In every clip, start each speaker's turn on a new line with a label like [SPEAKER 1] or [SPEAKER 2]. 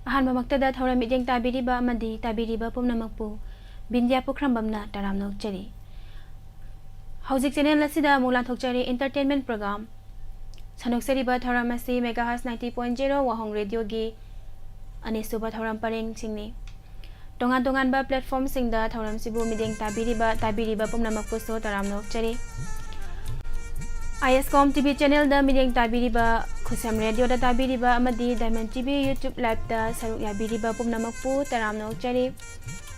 [SPEAKER 1] ꯑꯍꯥꯟꯕꯃꯛꯇꯗ ꯊꯧꯔꯝ ꯃꯤꯠꯌꯦꯡ ꯇꯥꯕꯤꯔꯤꯕ ꯑꯃꯗꯤ ꯇꯥꯕꯤꯔꯤꯕ ꯄꯨꯝꯅꯃꯛꯄꯨ ꯕꯤꯟꯗ꯭ꯌꯥ ꯄꯨꯈ꯭ꯔꯝꯕꯝꯅ ꯇꯔꯥꯝꯅ ꯑꯣꯛꯆꯔꯤ꯫ ꯍꯧꯖꯤꯛ ꯆꯦꯅꯦꯜ ꯑꯁꯤꯗ ꯑꯃꯨꯛ ꯂꯥꯟꯊꯣꯛꯆꯔꯤ ꯏꯟꯇꯔꯇꯦꯟꯃꯦꯟ ꯄ꯭ꯔꯣꯒ꯭ꯔꯥꯝ ꯁꯟꯗꯣꯛꯆꯔꯤꯕ ꯊꯧꯔꯝ ꯑꯁꯤ ꯃꯦꯒꯥꯍꯔꯁ 90.0 ꯋꯥꯍꯣꯡ ꯔꯦꯗꯤꯑꯣꯒꯤ ꯑꯅꯤꯁꯨꯕ ꯊꯧꯔꯝ ꯄꯔꯦꯡꯁꯤꯡꯅꯤ꯫ ꯇꯣꯉꯥꯟ ꯇꯣꯉꯥꯟꯕ ꯄ꯭ꯂꯦꯠꯐꯣꯔꯝꯁꯤꯡꯗ ꯊꯧꯔꯝꯁꯤꯕꯨ ꯃꯤꯠꯌꯦꯡ ꯇꯥꯕꯤꯔꯤꯕ ꯄꯨꯝꯅꯃꯛꯄꯨꯁꯨ ꯇꯔꯥꯝꯅ ꯑꯣꯛꯆꯔꯤ꯫ ISCOM TV ꯆꯦꯅꯦꯜꯗ ꯃꯤꯠꯌꯦꯡ ꯇꯥꯕꯤꯔꯤꯕ, ꯈꯨꯠꯁꯦꯝ ꯔꯦꯗꯤꯑꯣꯗ ꯇꯥꯕꯤꯔꯤꯕ ꯑꯃꯗꯤ ꯗꯥꯏꯃꯟ TV YouTube ꯂꯥꯏꯚꯇ ꯁꯔꯨꯛ ꯌꯥꯕꯤꯔꯤꯕ ꯄꯨꯝꯅꯃꯛꯄꯨ ꯇꯔꯥꯝꯅ ꯑꯣꯛꯆꯔꯤ꯫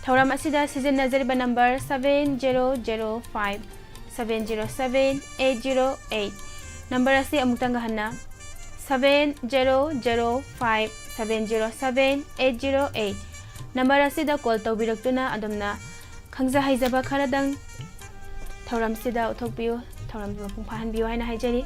[SPEAKER 1] ꯊꯧꯔꯝ ꯑꯁꯤꯗ ꯁꯤꯖꯤꯟꯅꯖꯔꯤꯕ ꯅꯝꯕꯔ 7005-707-8008 ꯅꯝꯕꯔ ꯑꯁꯤ ꯑꯃꯨꯛꯇꯪꯒ ꯍꯟꯅ 7005-707-8008 ꯅꯝꯕꯔ ꯑꯁꯤꯗ ꯀꯣꯜ ꯇꯧꯕꯤꯔꯛꯇꯨꯅ ꯑꯗꯣꯝꯅ ꯈꯪꯖ ꯍꯩꯖꯕ ꯈꯔꯗꯪ ꯊꯧꯔꯝꯁꯤꯗ ꯎꯠꯊꯣꯛꯄꯤꯌꯨ, ꯊꯧꯔꯝꯁꯤ ꯃꯄꯨꯡ ꯐꯥꯍꯟꯕꯤꯌꯨ ꯍꯥꯏꯅ ꯍꯥꯏꯖꯔꯤ꯫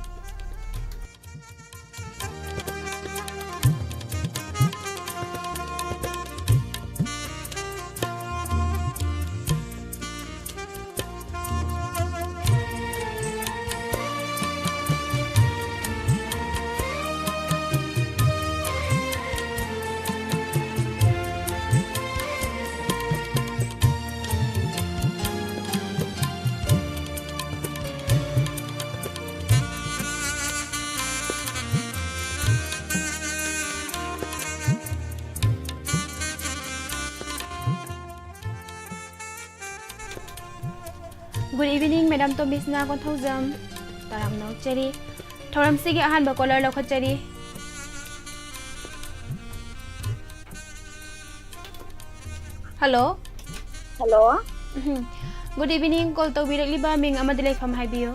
[SPEAKER 1] Good evening, Madam Tomisna Konthaujam. Taramna ookjari. Thoramsigi ahanba caller laukhatjari. Hello.
[SPEAKER 2] Hello.
[SPEAKER 1] Good evening. Call tawbirakliba ming amadi leifam haibiyo.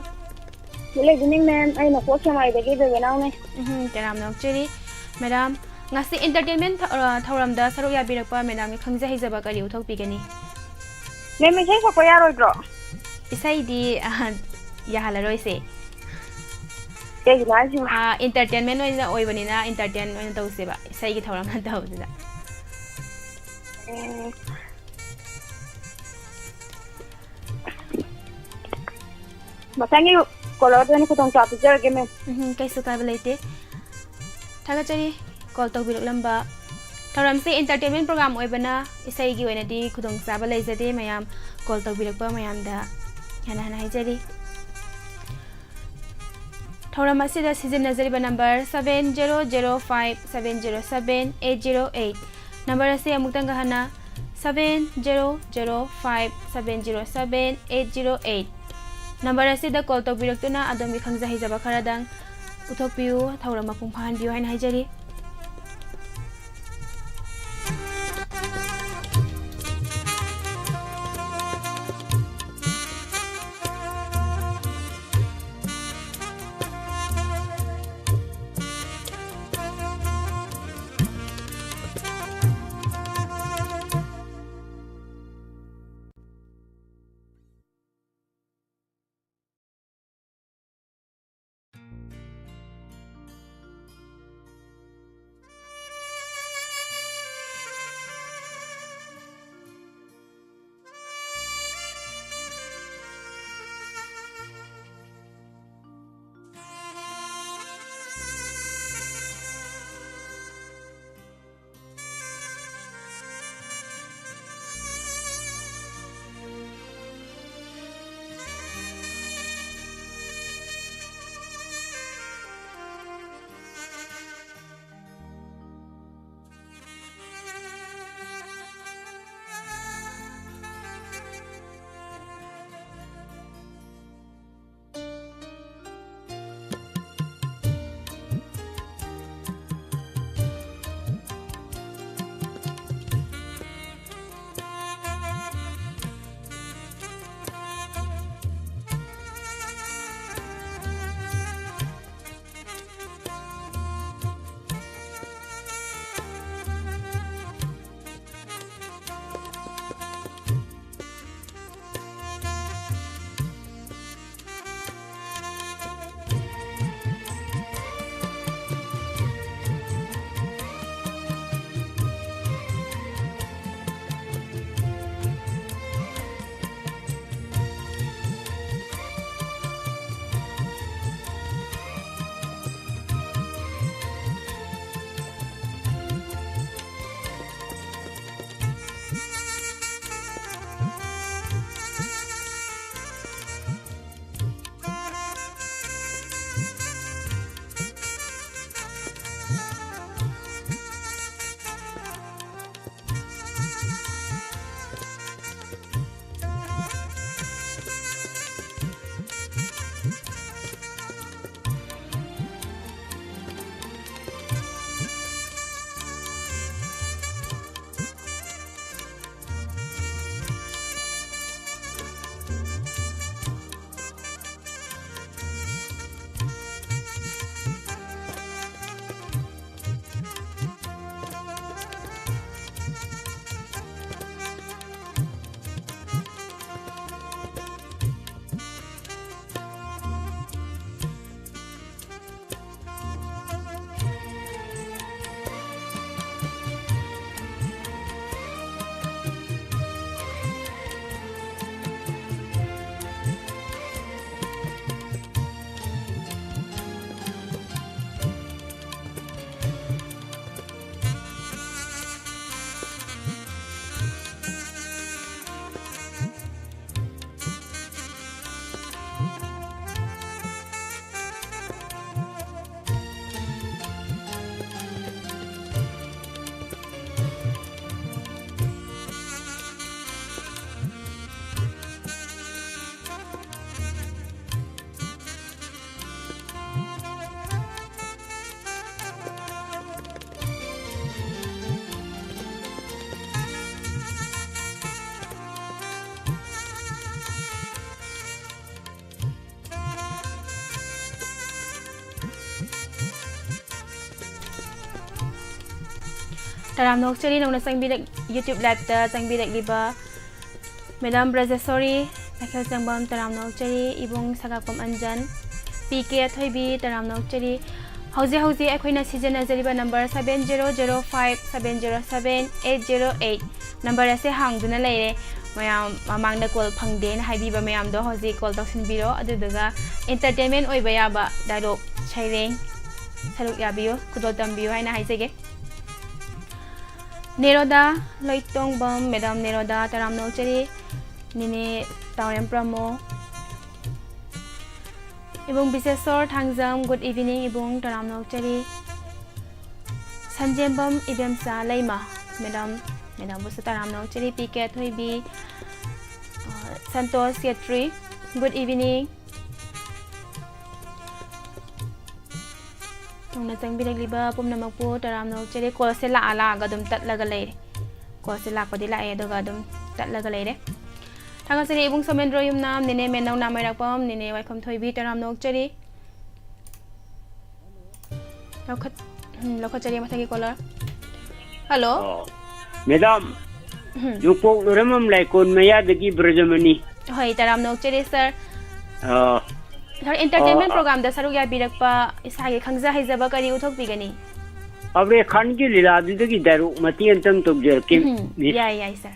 [SPEAKER 2] Good evening, ma'am. I am Kosamai-dagi Bebenawne.
[SPEAKER 1] Taramna ookjari. Madam, ngasi entertainment thoramda saruk yabirakpa madam ngi khangja hijaba kari uthokpigani.
[SPEAKER 2] Ma'am, isay sakpa yaroidro?
[SPEAKER 1] Isaidi yahalaroise.
[SPEAKER 2] Kegino haisimo?
[SPEAKER 1] Entertainment oina oibanina entertain oina tawseba. Isaigi thoram na tawsida.
[SPEAKER 2] Masangi caller dani khutong cha pijarage ma'am.
[SPEAKER 1] Kaisu kaiba leite. Thagachari call tawbiraklamba. Thoramse entertainment program oibana isaigi oinadi khutong chaba leijade mayam call tawbirakpa mayamda hana haijari. Thoram asida sijinnajariba number 7005-707-808 number ase amuktanga hana 7005-707-808 number asida call tawbiraktuna adomgi khangja hijaba kharadang uthokpiu thoram mapung phahanbiu haina haijari. taram nokchari nongna changbirek YouTube live ta changbirek liba Madam Brajasori nakhel changbam taram nokchari ibung sagakpam anjan PK athoibi taram nokchari hauji akoina season ajariba number 7005707808 number ase hangduna leire mayam mamangda call phangde na haibiba mayam do hauji call toksin biro adudaga entertainment oiba yaba dialogue chaireng saruk yabiyo kudol tambiyo haina haijege Neroda loitong bam Madam Neroda taram nokchari nini tawrem pramo ibung bisesor thangjam good evening ibung taram nokchari sanjembam ibemsa leima Madam busu taram nokchari PK thoibi Santosh Yatri good evening tongna changbirek liba pumnamakpu taram nokchari call se la ala ga dum tatlaga leire call se lakpadi la e doga dum tatlaga leire Thangasari ibung somendro yumnam nene menau namairakpam nene waikham thoibi taram nokchari lokachari mathagi caller hello
[SPEAKER 3] Madam Yupok Nuramam Laikon Maya Dagi Brajamani
[SPEAKER 1] hoi taram nokchari sir Sir entertainment program da saruk ya birakpa isagi khangja haijaba kari uthok bigani
[SPEAKER 3] Abre Khan ki lila dagi daru mati antang tokjer ke
[SPEAKER 1] yai sir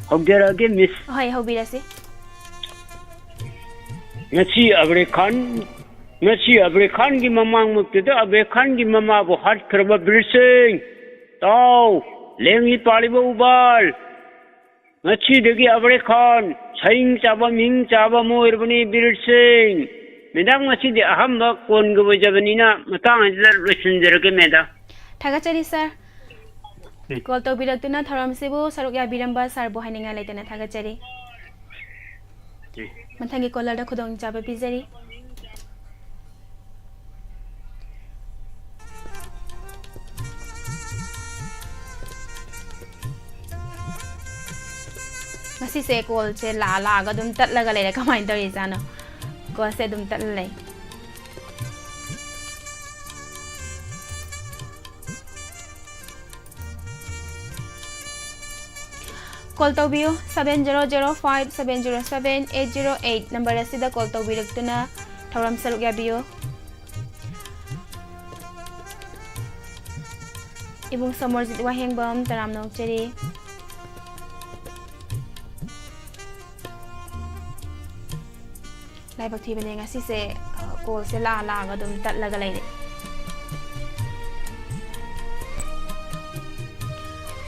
[SPEAKER 3] Hogdera ke miss
[SPEAKER 1] hoi hobirasi
[SPEAKER 3] ngasi Abre Khan ki mamang mukte da Abre Khan ki mama bo hat karba birsing tau lengi paliba ubal ngasi dagi Abre Khan Saing chaba ming chaba moirbani birsing medang ngasi di aham ba kon go jabanina matang ajlar resenjer ke meda
[SPEAKER 1] Thagachari sir Call to biraktuna tharam sebu saruk ya biramba sar bo haninga leitena thagachari Mathangi caller da khudong chaba bizari Ngasi se call se la ga dum tatlaga leire kamai tari jano call se dum tatlai Call to biyo 7005707808 number asida call to biraktuna tharam saruk ya biyo ibung samorjit wahengbam taram nokchari Laibak thi bane ngasi se call se la ga dum tatlaga leire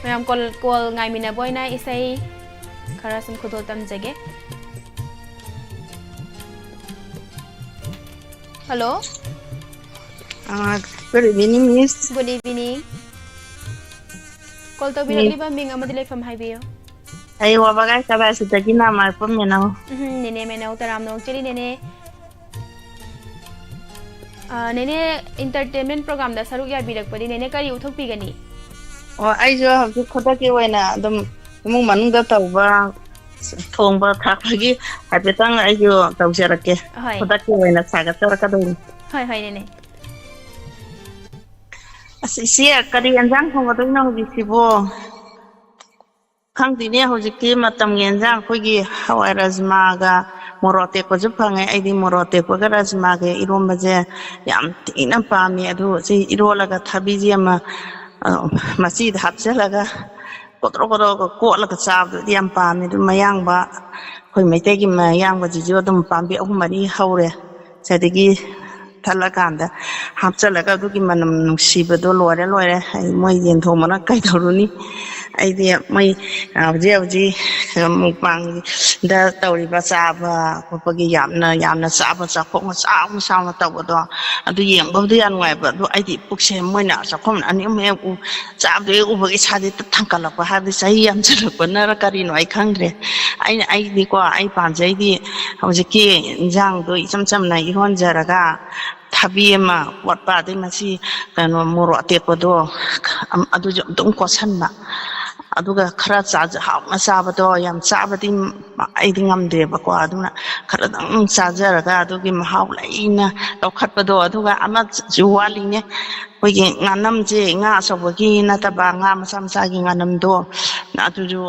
[SPEAKER 1] Mayam call ngai mina boy na isai khara sum khudol tam jage Hello
[SPEAKER 4] Good evening miss
[SPEAKER 1] Good evening Call to birakli ba ming amadi lefam haibiyo
[SPEAKER 4] Ay wabagai kada sitaki nama pun menau
[SPEAKER 1] nene menau taram nokchari nene nene entertainment program da saruk ya birakpadi nene kari uthok pigani
[SPEAKER 4] Oh ai jo habsu khota ke waina dum mung manung da tawba thongba thakgi habetang ai jo tawjarake khota ke waina saga taraka dum
[SPEAKER 1] hoi nene
[SPEAKER 4] asi kari anjang thongba dum na hobi sibo khangdine hojiki matam genjang khogi hawai rajma ga morote ko jupange aidi morote ko ga rajma ge iromba je yam tina pami adu si irolaga thabiji ama masjid hapselaga kodro ko laga chab yam pami du mayang ba khoi maite gi mayang ba ji jo dum pambi ahumari haure sadigi thalakanda hapselaga du gi manam nusiba do lore moi yen thomana kai thoruni aidi mai je mukbang da tawriba chaba kopagi yamna chaba chakhong sa tawdo adu yengbo du yan wai ba du aidi pukse moina chakhom ani me u chabde u bagi chade thangkala ko hadi sai yam chalo na kari no ai khangre ai di ko ai panjai di hojiki jang do cham na iron jaraga thabi ma watpa de masi kano moro te ko do adu dum ko sanna aduga khara hauna sabado yam sabadi aidi ngamdrebako aduna khara dang chajaraga adugi mahau laina lokhatpado aduga ama juwaline hoige nganam je nga sobagi nataba nga masam sagi nganam do atuju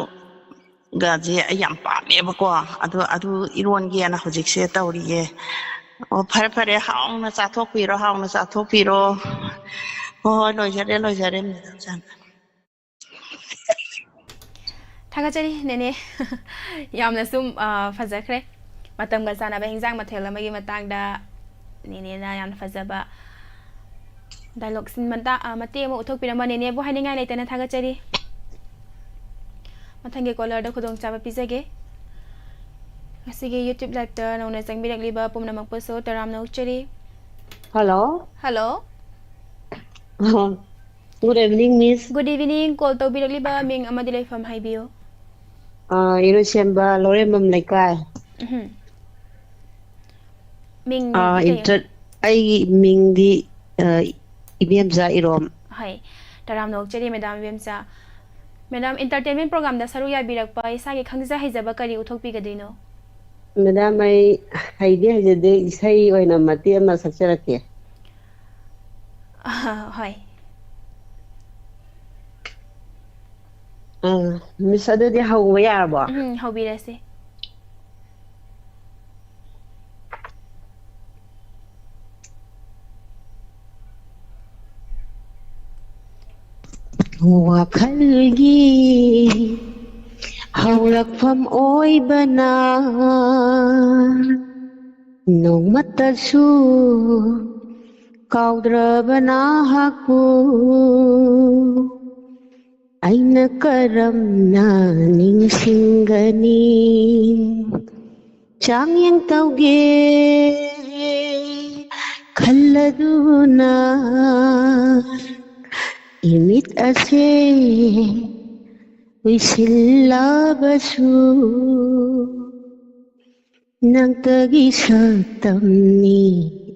[SPEAKER 4] gaje ayam pamebako adu iron ge na hojikse tawriye o phare hauna chathokpiro ho loijare jan
[SPEAKER 1] थागचरी नेने यामना सुम फजखरे मतम गा साना बा हिंजांग मथेल अमगी मतंगदा नेने ना याम फजबा dialogue सिन मनता मते मो उथोक पिरम नेने बो हाइनिंगाय लेतना थागचरी मथंगे कॉलर द खुदोंग चाबा पिजगे असिगे यूट्यूब लाइव ता नौना संगबिरकलिबा पुमनमक पसो तराम नौचरी hello
[SPEAKER 5] Good evening, Miss.
[SPEAKER 1] Good evening call तो बिरकलिबा मिंग अमदि लेफम हाइबियो
[SPEAKER 5] Irosemba Loremum Laikai.
[SPEAKER 1] मिंग
[SPEAKER 5] I Ming the Ibiamza Irom.
[SPEAKER 1] Hi तराम नौचरी मैडम वेमसा मैडम एंटरटेनमेंट प्रोग्राम दा सरुया बिरकपा इसागे खंगजा हाइजबा करी उथोक पिगदिनो
[SPEAKER 5] Madam, I idea the day say when a Matia Sacerake.
[SPEAKER 1] Hi
[SPEAKER 5] Miss Adadi, how we are.
[SPEAKER 1] How बिरसे
[SPEAKER 5] Wakalgi Hawlak from Oibana No Matasu Kaudrabana Haku Aina Karamna Ning Singani Chang Yang Tauge Kaladuna Imit ase wisilla basu nang tagi satamni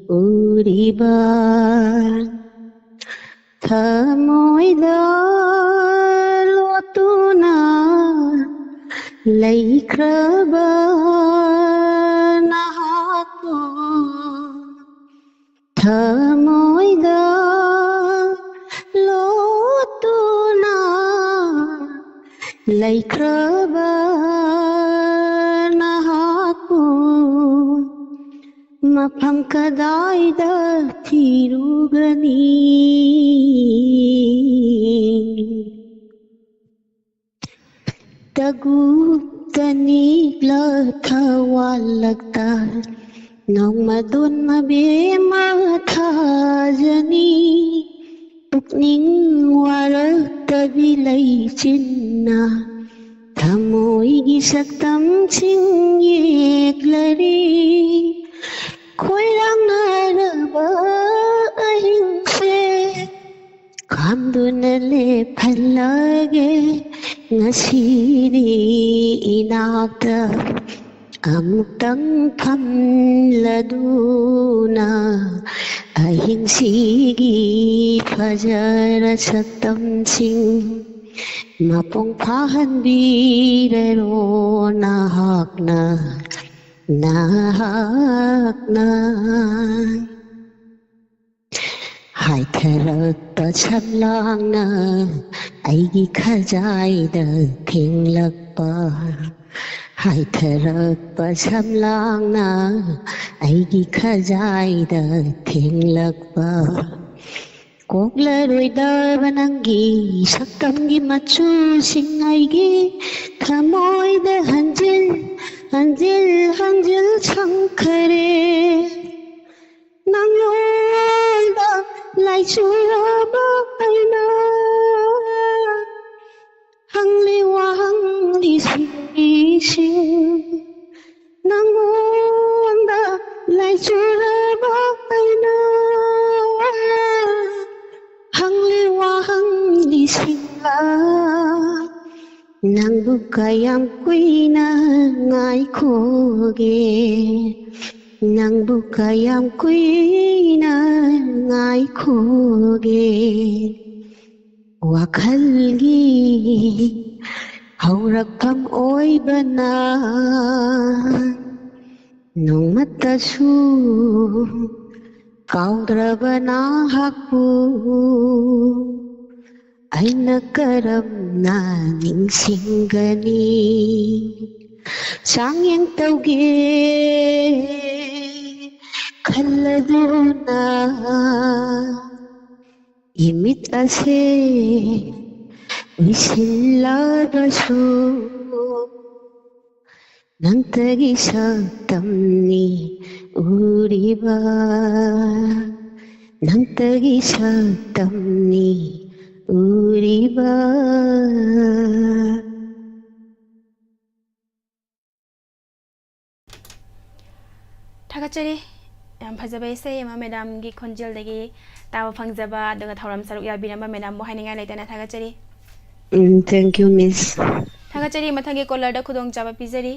[SPEAKER 5] uriban thamoida lotuna laikraba nahato thamoida lotuna laikraba nahaku mafam kadaida thirugani tagu tanigla thawalagta nong madun mabema thajani Pukning warak tabilay chinna Thamoy gisaktam singiklari Koy lang naraba ahingse Kamdunale palage ngasiri inakta Amtang kamladuna Ahing sigi fajara satam sing Mapong pahan birero nahakna Hai tharat ta chamlang na Aigi khajai da thing lakpa Hai tharat pa chamlang na Aigi khajai da thing lakpa Kokla roi da banangi sakam gi machu sing aigi thamoy da hanjil chankare Nangol da lai chura ba aina Hangli wa hangli sing Nangol da lai chura ba aina Hangli wa hangli singla Nang bukayam kuina ngai khoge Nang bukayam kuina ngai khoge Wakhalgi ꯍꯧꯔꯛꯐꯝ ꯑꯣꯏꯕꯅ ꯅꯣꯡꯃꯇꯁꯨ ꯀꯥꯎꯗ꯭ꯔꯕꯅ ꯍꯥꯛꯄꯨ ꯑꯩꯅ ꯀꯔꯝꯅ ꯅꯤꯡꯁꯤꯡꯒꯅꯤ ꯆꯥꯡꯌꯦꯡ ꯇꯧꯒꯦ ꯈꯜꯂꯗꯨꯅ 이밋 아세 위실라다수 낭떠기 석담니 우리바 낭떠기 석담니 우리바
[SPEAKER 1] 타가짜리 ꯌꯥꯝ ꯐꯖꯕ ꯏꯁꯩ ꯑꯃ ꯃꯦꯗꯥꯝꯒꯤ ꯈꯣꯟꯖꯦꯜꯗꯒꯤ ꯇꯥꯕ ꯐꯪꯖꯕ ꯑꯗꯨꯒ ꯊꯧꯔꯝ ꯁꯔꯨꯛ ꯌꯥꯕꯤꯔꯝꯕ ꯃꯦꯗꯥꯝꯕꯨ ꯍꯥꯏꯅꯤꯡꯉꯥꯏ ꯂꯩꯇꯅ ꯊꯥꯒꯠꯆꯔꯤ
[SPEAKER 5] thank you miss
[SPEAKER 1] ꯊꯥꯒꯠꯆꯔꯤ ꯃꯊꯪꯒꯤ ꯀꯣꯂꯔꯗ ꯈꯨꯗꯣꯡꯆꯥꯕ ꯄꯤꯖꯔꯤ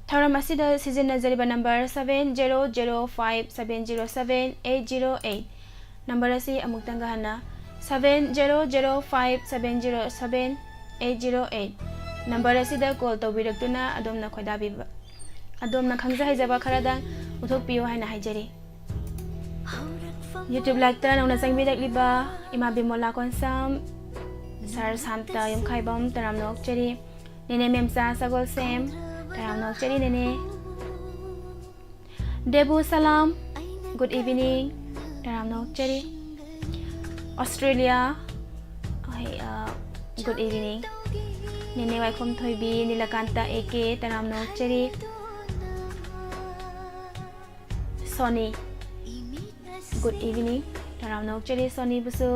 [SPEAKER 1] ꯊꯧꯔꯝ ꯑꯁꯤꯗ ꯁꯤꯖꯤꯟꯅꯖꯔꯤꯕ ꯅꯝꯕꯔ 7005707808 ꯅꯝꯕꯔ ꯑꯁꯤ ꯑꯃꯨꯛꯇꯪꯒ ꯍꯟꯅ 7005707808 ꯅꯝꯕꯔ ꯑꯁꯤꯗ ꯀꯣꯜ ꯇꯧꯕꯤꯔꯛꯇꯨꯅ ꯑꯗꯣꯝꯅ ꯈꯣꯏꯗꯥꯕꯤꯕ ꯑꯗꯣꯝꯅ ꯈꯪꯖ ꯍꯩꯖꯕ ꯈꯔꯗꯪ ꯎꯠꯊꯣꯛꯄꯤꯌꯨ ꯍꯥꯏꯅ ꯍꯥꯏꯖꯔꯤ YouTube ꯂꯥꯏꯛꯇ ꯅꯧꯅ ꯆꯪꯕꯤꯔꯛꯂꯤꯕ ꯏꯃꯥ ꯕꯤꯃꯣꯂꯥ ꯀꯣꯟꯁꯝ ꯁꯔ ꯁꯥꯟꯇ ꯌꯨꯝꯈꯥꯏꯕꯝ ꯇꯔꯥꯝꯅ ꯑꯣꯛꯆꯔꯤ ꯅꯦꯅꯦ ꯃꯦꯝꯆꯥ ꯁꯒꯣꯜꯁꯦꯝ ꯇꯔꯥꯝꯅ ꯑꯣꯛꯆꯔꯤ ꯅꯦꯅꯦ ꯗꯦꯕꯨ ꯁꯂꯥꯝ ꯒꯨꯗ ꯏꯚꯤꯅꯤꯡ ꯇꯔꯥꯝꯅ ꯑꯣꯛꯆꯔꯤ ꯑꯣꯁꯇ꯭ꯔꯦꯂꯤꯌꯥ ꯒꯨꯗ ꯏꯚꯤꯅꯤꯡ ꯅꯦꯅꯦ ꯋꯥꯏꯈꯣꯝ ꯊꯣꯏꯕꯤ ꯅꯤꯂꯀꯥꯟꯇ ꯑꯦꯀꯦ ꯇꯔꯥꯝꯅ ꯑꯣꯛꯆꯔꯤ सोनी गुड इवनिंग तराम नौचरी सोनी बुसु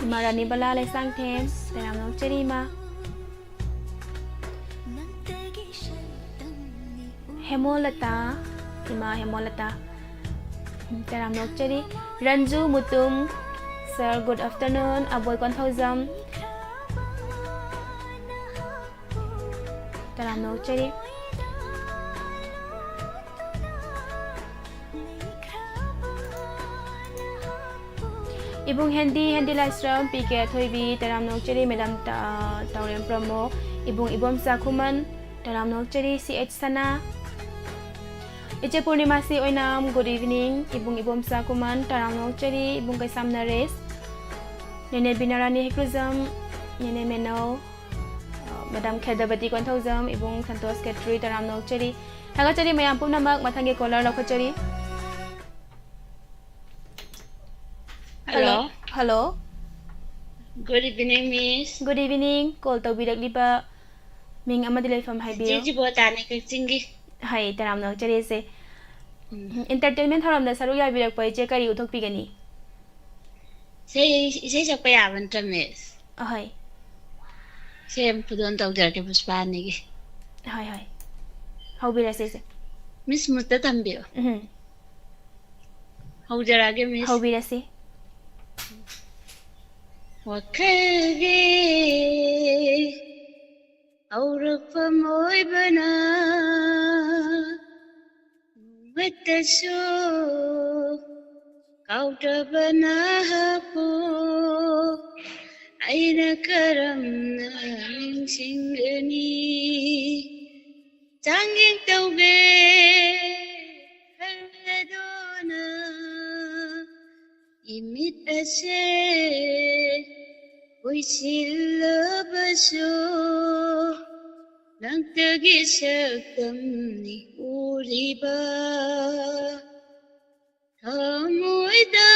[SPEAKER 1] इमा रानी बला लेसांग थेम तराम नौचरी इमा हेमोलता इमा हेमोलता तराम नौचरी Ranju Mutum sir good afternoon अबोय कॉन्थौजम तराम नौचरी Ibung Handy Lastram PK Thoibi Taram Nokcheri Madam Taurem Promo Ibung Ibom Sakuman Taram Nokcheri CH Sana Iche Purnimasi Oinam Good evening Ibung Ibom Sakuman Taram Nokcheri Ibung Kaisam Nares Nene Binarani Hikruzam Nene Meno Madam Khedabati Konthozam Ibung Santos Ketri Taram Nokcheri Thagacheri Mayam Pumnamak Mathangi Kolar Lokhacheri Hello. Hello.
[SPEAKER 6] Good evening, Miss.
[SPEAKER 1] Good evening. Call to birakliba ming amadi leifam haibiyo.
[SPEAKER 6] Jiji botane kichingi.
[SPEAKER 1] Hai taram na chare se. Entertainment haram da saru ya birak pai che kari uthok pigani.
[SPEAKER 6] Say sakpa yaban tra Miss.
[SPEAKER 1] Hai.
[SPEAKER 6] Sem pudon tau jar ke puspani gi.
[SPEAKER 1] Hai. How bira se.
[SPEAKER 6] Miss mutta tambiyo. How jarage Miss.
[SPEAKER 1] How bira se.
[SPEAKER 6] Wakalge aurapamoi bana wetaso kauta bana hapo aina karamna singani tanging tauge haladona imit ase wisilabasyo nangtagi saktamni uriba hamoida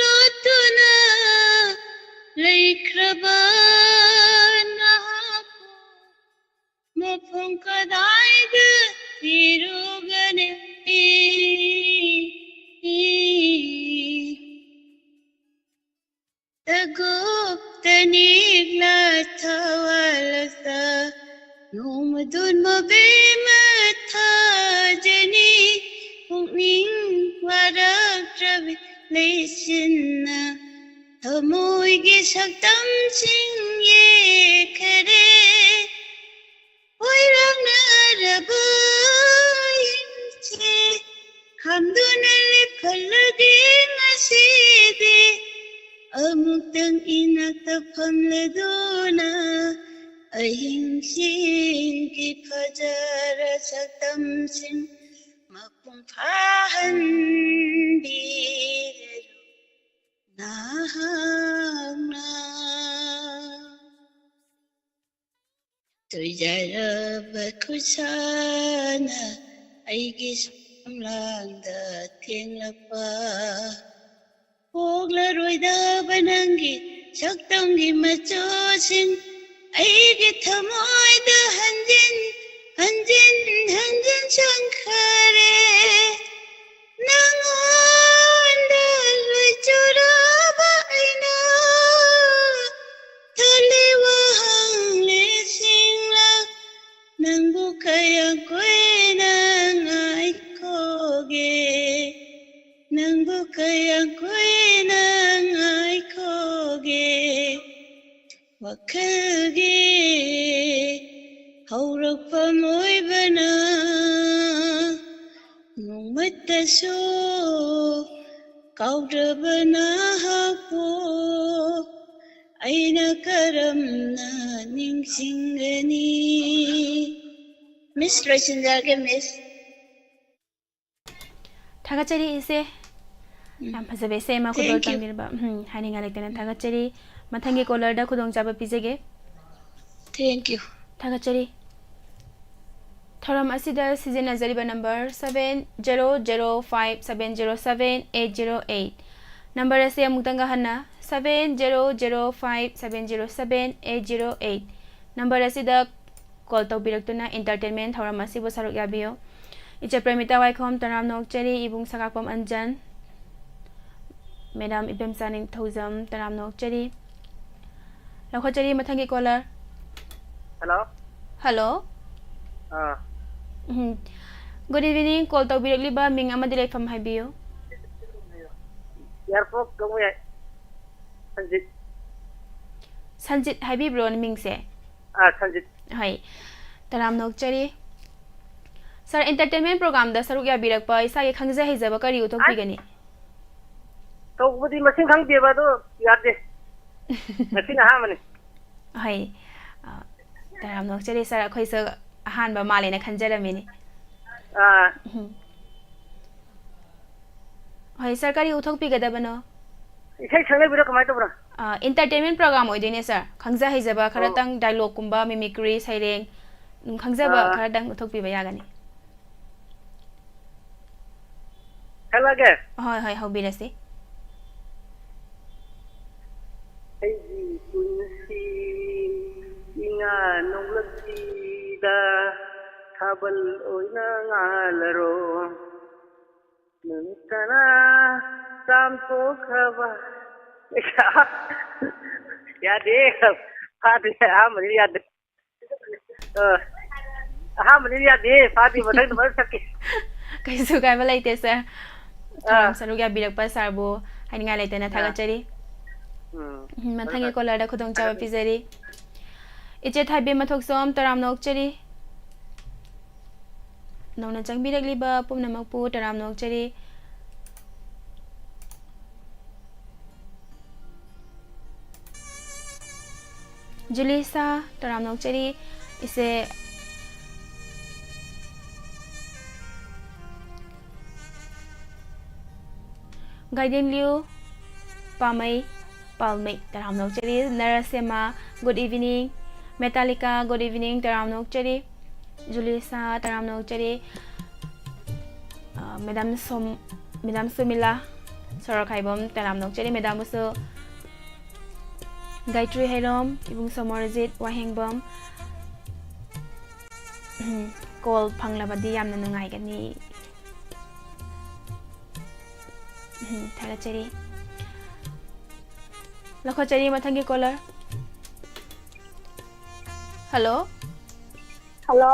[SPEAKER 6] lutuna laikraba nahapo mapong kadaiga tirugane Taguptanigla thawalasa Nomadun mabimatha jani Pungning warak travi lesinna Thamoy gisaktam singye kare Oirang narabayinche Kamdunali phaladi ngaside ꯑꯃꯨꯛꯇꯪ ꯏꯅꯥꯛꯇ ꯐꯝꯂꯗꯨꯅ ꯑꯍꯤꯡꯁꯤꯡꯒꯤ ꯐꯖꯔ ꯁꯛꯇꯝꯁꯤꯡ ꯃꯄꯨꯡ ꯐꯥꯍꯟꯕꯤꯔꯔꯨ ꯅꯍꯥꯛꯅ ꯇꯣꯏꯖꯔꯕ ꯈꯨꯠꯁꯥꯅ ꯑꯩꯒꯤ ꯁꯝꯂꯥꯡꯗ ꯊꯦꯡꯂꯛꯄ ꯄꯣꯛꯂꯔꯣꯏꯗꯕ ꯅꯪꯒꯤ ꯁꯛꯇꯝꯒꯤ ꯃꯆꯨꯁꯤꯡ ꯑꯩꯒꯤ ꯊꯃꯣꯏꯗ ꯍꯟꯖꯤꯟ ꯍꯟꯖꯤꯟ ꯍꯟꯖꯤꯟ ꯆꯪꯈꯔꯦ ꯅꯪꯉꯣꯟꯗ ꯂꯣꯏꯆꯨꯔꯕ ꯑꯩꯅ ꯊꯜꯂꯤꯕ ꯍꯪꯂꯤꯁꯤꯡꯂ ꯅꯪꯕꯨ ꯀꯌꯥ ꯀꯨꯏꯅ ꯉꯥꯏꯈꯣꯒꯦ ꯅꯪꯕꯨ ꯀꯌꯥ ꯀꯨꯏꯅ ꯉꯥꯏꯈꯣꯒꯦ ꯋꯥꯈꯜꯒꯤ ꯍꯧꯔꯛꯐꯝ ꯑꯣꯏꯕꯅ ꯅꯣꯡꯃꯇꯁꯨ ꯀꯥꯎꯗ꯭ꯔꯕ ꯅꯍꯥꯛꯄꯨ ꯑꯩꯅ ꯀꯔꯝꯅ ꯅꯤꯡꯁꯤꯡꯒꯅꯤ ꯃꯤꯁ ꯂꯣꯏꯁꯤꯟꯖꯔꯒꯦ ꯃꯤꯁ
[SPEAKER 1] थागतचरी इसे याम फजबे से मा खुदोल
[SPEAKER 6] Thank you.
[SPEAKER 1] तंगिरबा हानिंगा लेतेना थागतचरी मथंगे कॉलर दा खुदोंग चाबा पिजेगे
[SPEAKER 6] Thank you.
[SPEAKER 1] थागतचरी थरम असिदा सीजन नजरिबा नंबर 7005707808 नंबर असे अमुक्तंगा हन्ना 7005707808 नंबर असिदा कॉल तौबिरक्तुना एंटरटेनमेंट थरम असिबो सरुक याबियो इचे प्रेमिता वाइखोम तनाम नोकचरी इबुंग सकाकपम अंजन मैडम इबेम सानिंग थौजम तनाम नोकचरी लखोचरी मथंगी caller
[SPEAKER 2] hello
[SPEAKER 1] hello good evening call तौबिरक्लिबा मिंग अमदि लेफम हाइबियो
[SPEAKER 2] एयरपोर्ट कमु याय संजित
[SPEAKER 1] संजित हाइबिब्रो मिंग से
[SPEAKER 2] संजित
[SPEAKER 1] हाय तनाम नोकचरी सर एंटरटेनमेंट प्रोग्राम दा सरुक याबिरकपा इसागे खंगजे हैजबा करी उथोकपिगनी
[SPEAKER 2] तो बुदी मसिंग खंग देबा तो यादे मसिंग हा मने
[SPEAKER 1] हाय तराम नोकचरी सर अखोइस अहानबा मालेना खंजरमिनी हाय सरकारी उथोकपिगदबनो
[SPEAKER 2] इसे संगे बिरो कमाय तो ब्रा
[SPEAKER 1] एंटरटेनमेंट प्रोग्राम ओइदिने सर खंगजा हैजबा खरतंग डायलॉग कुंबा मिमिक्री सैरेंग खंगजबा खरतंग उथोकपिबा यागनी
[SPEAKER 2] लगे
[SPEAKER 1] हाय हाय हौबिरसी
[SPEAKER 2] पुंसी इंगा नोंलसीदा थाबल ओइना ngalaro नंतना सामतो खबा यादे फादे हमरी याद हमरी यादे फादी बथक तो सके
[SPEAKER 1] कैसु गायबा लाइते सर थाम सरुक याबिरकपा सरबो हानिंगा लेतेना थागतचरी मथंगे कॉलर दा खुदोंग चाबा पिजरी इचे थाइबे मथोकसोम तराम नोकचरी नौना चंगबिरकलिबा पुमनमकपु तराम नोकचरी जुलिसा तराम नोकचरी इसे गाइडेन लियो पामई पालमई तराम नोकचरी नरसेमा गुड इवनिंग मेटालिका गुड इवनिंग तराम नोकचरी जुलिसा तराम नोकचरी मैडम सुमिला सरखाइबम तराम नोकचरी मैडम उसो गायत्री हेरोम इबुंग समरजित वाहेंगबम कॉल फंगलाबदी यामना नुंगाइगनी थागतचरी लखोचरी मथंगी caller hello
[SPEAKER 2] hello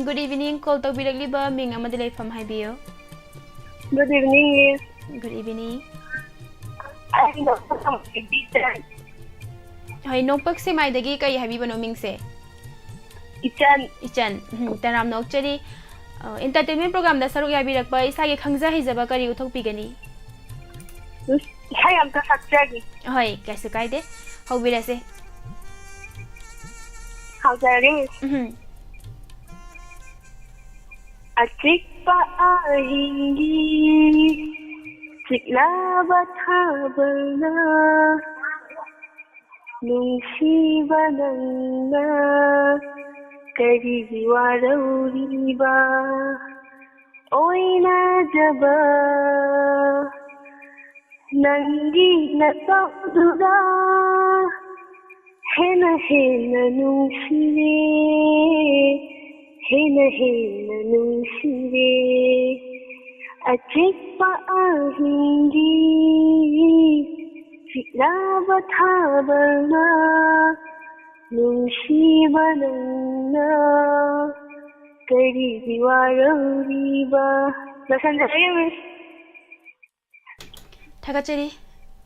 [SPEAKER 1] good evening call तौबिरकलिबा मिंग अमदि लेफम हाइबियो
[SPEAKER 2] good evening miss
[SPEAKER 1] good evening
[SPEAKER 2] I know some teacher
[SPEAKER 1] hi नोपक से माइदगी कई हाइबिबनो मिंग से
[SPEAKER 2] इचन
[SPEAKER 1] इचन तराम नोकचरी एंटरटेनमेंट प्रोग्राम दा सरुक याबिरकपा इसागे खंगजा हैजबा करी उथोकपिगनी
[SPEAKER 7] Isay amta sakjagi.
[SPEAKER 1] Hoi, kaisu kaide. Hobirase.
[SPEAKER 7] Haujari Miss. Achikpa ahingi Chiklaba thabana Nungsiba nangna Karigi warauriba Oina jaba Nangi nasaududa Hena hena nungsire Hena hena nungsire Achikpa ahingi Chiklaba thabana Nungsiba nangna Karigi warauriba Nasanjari Miss.
[SPEAKER 1] Thagachari.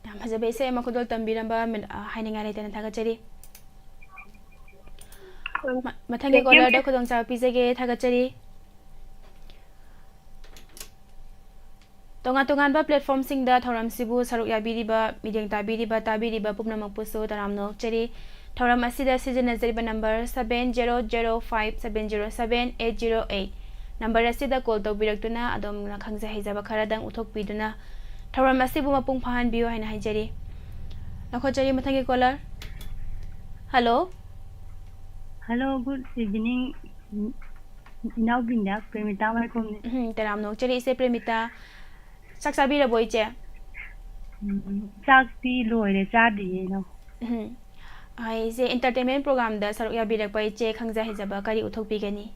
[SPEAKER 1] Yam hajabe ise makudol tambiramba haininga leitena thagachari. Mathangi caller da khudong cha pizege thagachari. Tongan ba platform sing da thoram sibu saruk yabiriba mideng tabiriba pupnamak pusu taramno chari. Thoram asida sejanazariba number 7005707808 number asida call tawbiraktuna adom na khangja haijaba kharadang uthok piduna thoram asibu mapung phahan biyo haina haijari nakhojari mathangi caller. Hello.
[SPEAKER 8] Hello, good evening. Now Binda Premita welcome.
[SPEAKER 1] Taramno chari ise Premita saksabira boiche.
[SPEAKER 8] Sakti loire chadi no.
[SPEAKER 1] Ai se entertainment program da saruk yabirak boiche khangja haijaba kari uthok pigani.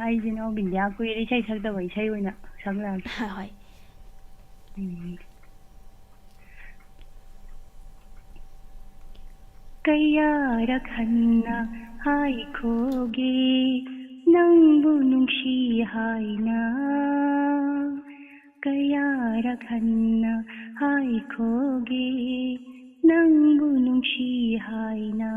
[SPEAKER 8] Ai jino Binda ko iri chai sakda bai chai oina sakla.
[SPEAKER 1] Hoi.
[SPEAKER 8] Kayara khanna hai khoge nangbu nungshi haina Kayara khanna hai khoge nangbu nungshi haina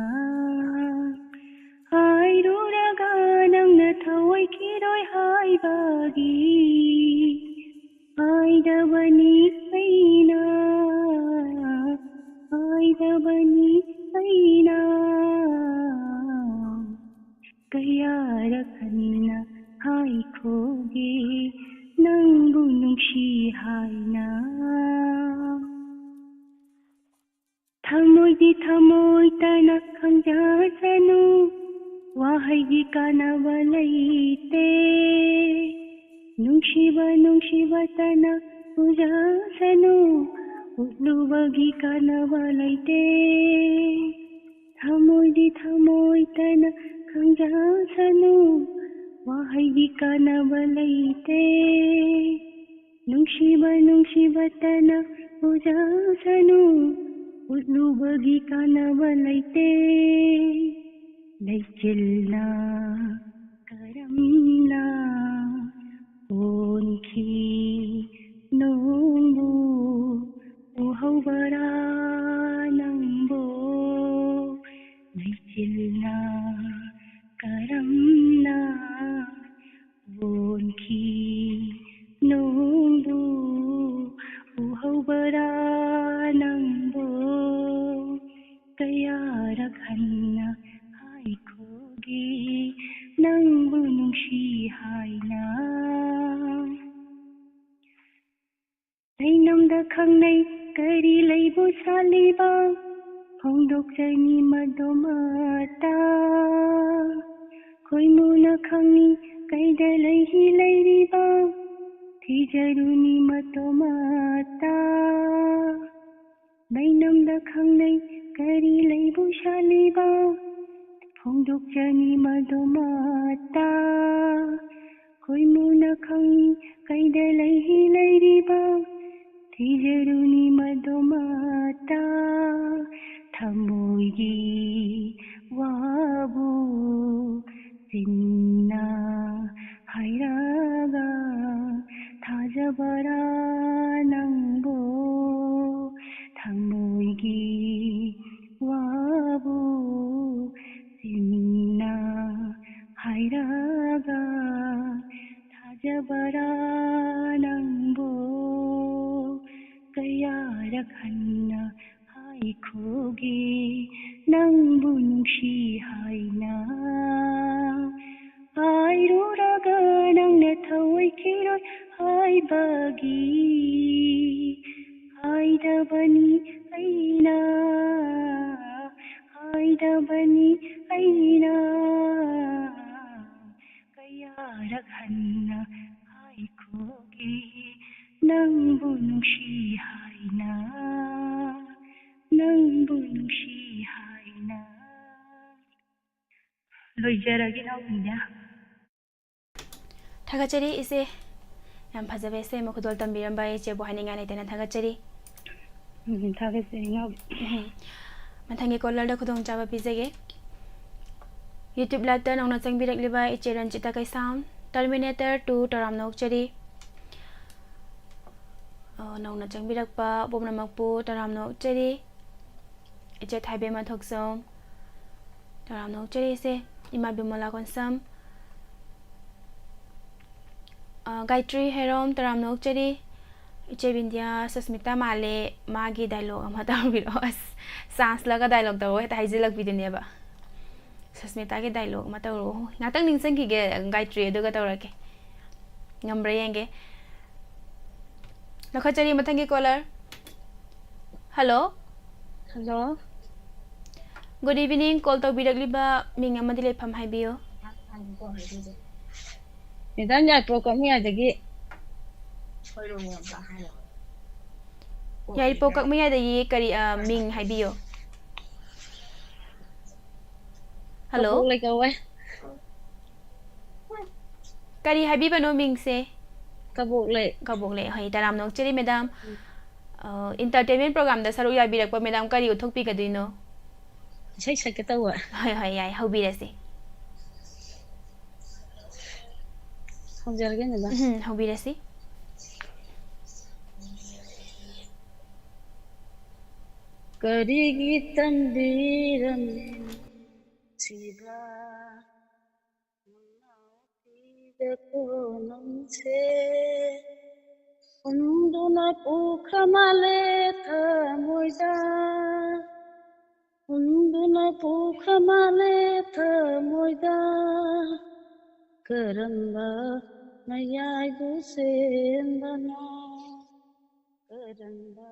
[SPEAKER 8] Hai ruraga nangna thawai kiroi hai bagi Hai dabani aina Hai dabani aina Kayara khanna hai khoge nangbu nungshi haina Thamoi di thamoi tana khangjasanu wahai gi kanaba laite Nungshiba tana ujasanu ulubagi kanaba laite Thamoi di thamoi tana khangjasanu wahai gi kanaba laite Nungshiba tana ujasanu ulubagi kanaba laite Laichilna karamna onki nongbu uhaubara nangbo Laichilna karamna onki nongbu uhaubara nangbo Kayara khanna hai khoge nangbu nungshi haina Nainamda khangnai kari laibu saliba phongdokjani madomata khoimuna khangni kaida laihi lairiba thijaruni matomata Nainamda khangnai kari laibu saliba phongdokjani madomata khoimuna khangni kaida laihi lairiba thijaruni madomata thamoigi wabu sinna hairaga thajabara nangbo thamoigi wabu sinna hairaga thajabara nangbo kaya हायबगी हायदबनी ऐना हायदबनी ऐना कयारक हन्ना हायखोगे नंबु नुंशी हायना नंबु नुंशी हायना लोइजरगे नाव बिन्दिया
[SPEAKER 1] थागचरी इसे याम फजबे से मखुदोल तंबिरंबा इचे बो हानिंगा लेतेना थागचरी
[SPEAKER 8] थागचरी नाव
[SPEAKER 1] मथंगे caller दा खुदोंग चाबा पिजेगे YouTube live ता नौना चंगबिरकलिबा इचे रंजिता कैसाम टर्मिनेटर 2 तराम नोकचरी नौना चंगबिरकपा बोमनमकपु तराम नोकचरी इचे थाइबे माथोकसोम तराम नोकचरी से इमा बिमला कोनसम गायत्री हेरोम तराम नोकचरी इचे बिंदिया सस्मिता माले मागी डायलॉग अमा ताबिरो सांस लगा डायलॉग दो हे हाइजिलक बिदिनेबा सस्मिता के डायलॉग अमा तरो नातंग निंसंगिगे गायत्री अदुगा तौरके ngambra yenge लखचरी मथंगे caller hello
[SPEAKER 6] hello
[SPEAKER 1] good evening call तौबिरकलिबा मिंग अमदि लेफम हाइबियो
[SPEAKER 6] मेदाम या प्रोग्राम यादगी
[SPEAKER 1] याई पोकक मया दई करी मिंग हाइबियो हेलो
[SPEAKER 6] लेकवे
[SPEAKER 1] करी हाइबिबनो मिंग से
[SPEAKER 6] कबोकले
[SPEAKER 1] हई तराम नोकचरी मैडम इंटरटेनमेंट प्रोग्राम दा सरुक याबिरकपा मैडम करी उथोकपिगदिनो
[SPEAKER 6] छै सके तवा
[SPEAKER 1] हई हई याई हौबिरसी
[SPEAKER 6] हौजरगे नदा
[SPEAKER 1] हौबिरसी
[SPEAKER 6] करिगी तंदीरम सिबा मुनाफिदको नंसे उन्दुना पुखमाले थमोइदा उन्दुना पुखमाले थमोइदा करंबा मयाइबु सेंदनो करंबा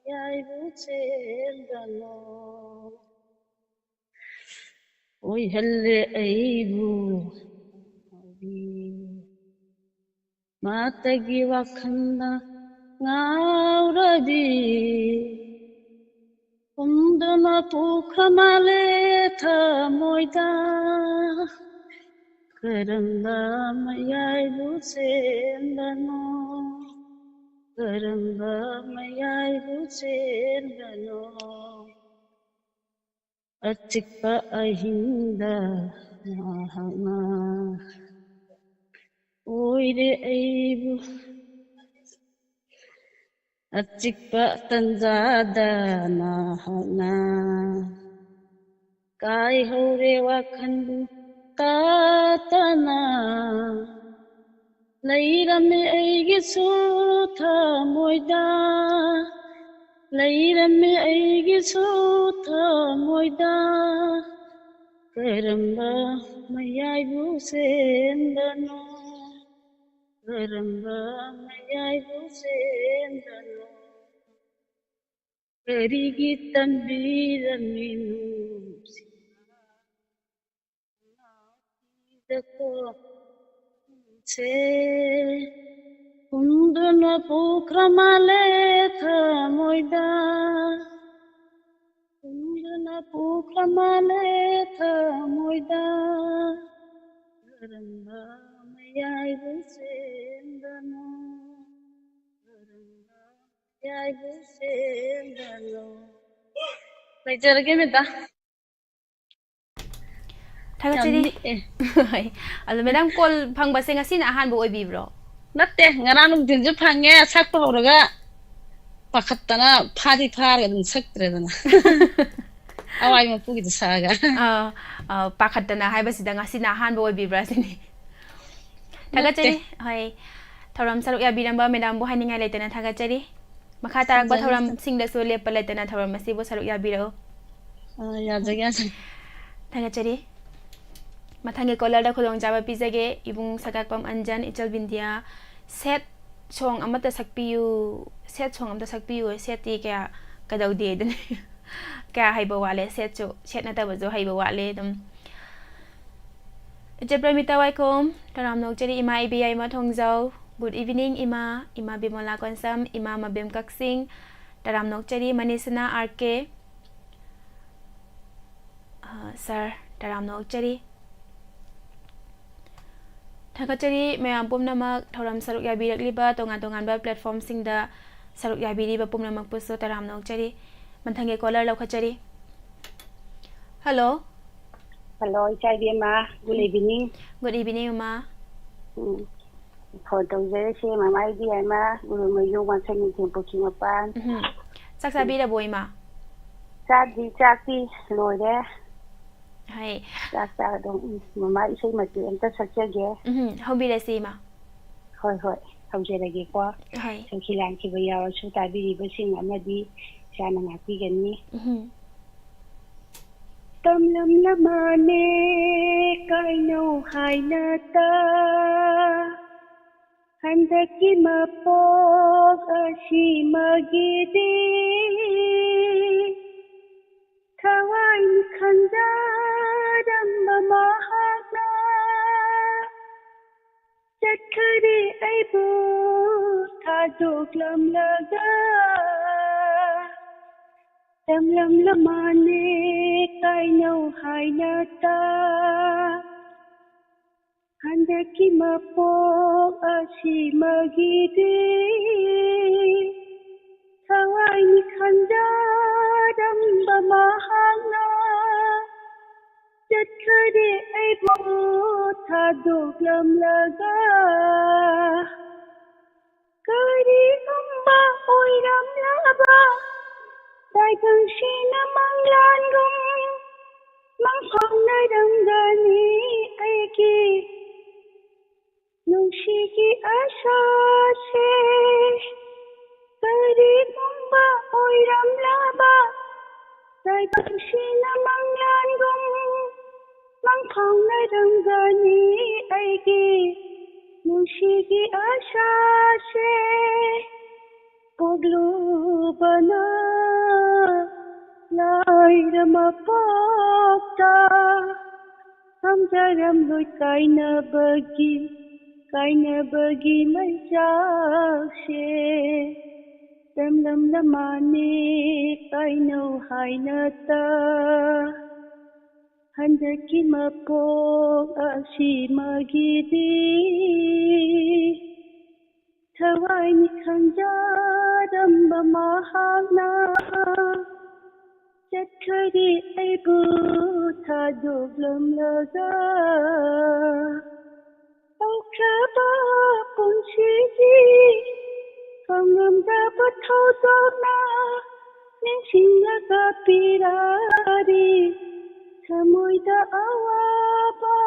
[SPEAKER 6] मयाइबु सेंदनो ओय हल्ले अइबु मातगी वखंदा ngauradi umdana pukhamale thamoida karamba mayaibu sendano karamba mayaibu sendano achikpa ahinda mahana oire aibu achikpa tanjada mahana kai hore wakhandu tatana leirame aigi sutha moida leirame aigi sutha moida karamba mayaibu sendano karamba mayaibu sendano karigi tambiraminu dako se unduna pukramale thamoida unduna pukramale thamoida karamba mayaibu sendano karamba mayaibu sendano lejarage meta
[SPEAKER 1] थागचरी हई अदो madam call फंगबसे ngasi na ahan bo oibibro
[SPEAKER 6] natte ngaranu dinju phange sakpa horaga pakhattana phadi pharga dun saktre dana awai ma pugi saga
[SPEAKER 1] pakhatana haibasida ngasi na ahan bo oibibra sini थागचरी हई थौरम सरुक या बिरंबा madam बो हाइनिंगा लेतेना थागचरी मखा तारक बा थौरम सिंगदसो लेप लेतेना थौरम मसी बो सरुक या बिरो
[SPEAKER 6] या जगह
[SPEAKER 1] थागचरी मथंगे कॉलर दा खुदोंग जाबा पिजगे इबुंग सकाकपम अंजन इचल बिंदिया set song amata sakpiyu set song amata sakpiyu set ti kya kadawde dun kya haiba wale set na tabazo haiba wale dum Jabramita Waikom taram nok cheri ima ibi ima thongjau good evening ima bimola konsam ima mabem kaksing taram nok cheri manisana RK sir taram nok cheri Thakachari mayam pumnamak thoram saruk yabirakliba tongan ba platform singda saruk yabiriba pumnamak puso taram nok cheri manthange caller laukachari Hello
[SPEAKER 8] Hello, Chai Bima. Good evening.
[SPEAKER 1] Good evening ma
[SPEAKER 8] Phone tông dễ xe mà mai đi ai mà người người dùng quan sát những tempo khi mà pan.
[SPEAKER 1] Saksabi da boy ma
[SPEAKER 8] Chắc đi lôi đấy.
[SPEAKER 1] hai
[SPEAKER 8] Chắc đông mà mai xe mà chị em ta sắc chơi ghé.
[SPEAKER 1] không bi da si ma
[SPEAKER 8] Hồi không chơi lagi qua.
[SPEAKER 1] hai
[SPEAKER 8] Sau khi làm thì bây giờ chúng ta đi với xin mà đi xa mà ngạc đi gần ní. Tâm lâm lâm mane kai no hai na ta handaki ma pok ashi magidi kawai khanda dam mahana chakhari aibu tha doklam laga Tâm lâm lâm mane kai no hai na ta handaki ma pok ashi magidi kawai ni khanda dam ba mahana chat khade ai bo tha doklam laga kari gamba oi ram laba Dai thang shi na mang lan gum mang phong na dang gani ai ki nung shi ki asha se kari gamba oi ram la ba Dai thang shi na mang lan gum mang phong na dang gani ai ki nung shi ki asha se Poglu bana lai rama pokta ham jaram loi kaina bagi mai jakshe tam lam lamane kaino haina ta handaki mapok ashi magidi Thawai ni khanja dam ba mahana chat khari aibu tha doklam laga au khaba punchi ji kangam da pathau dona ning singa pirari thamoi da awaba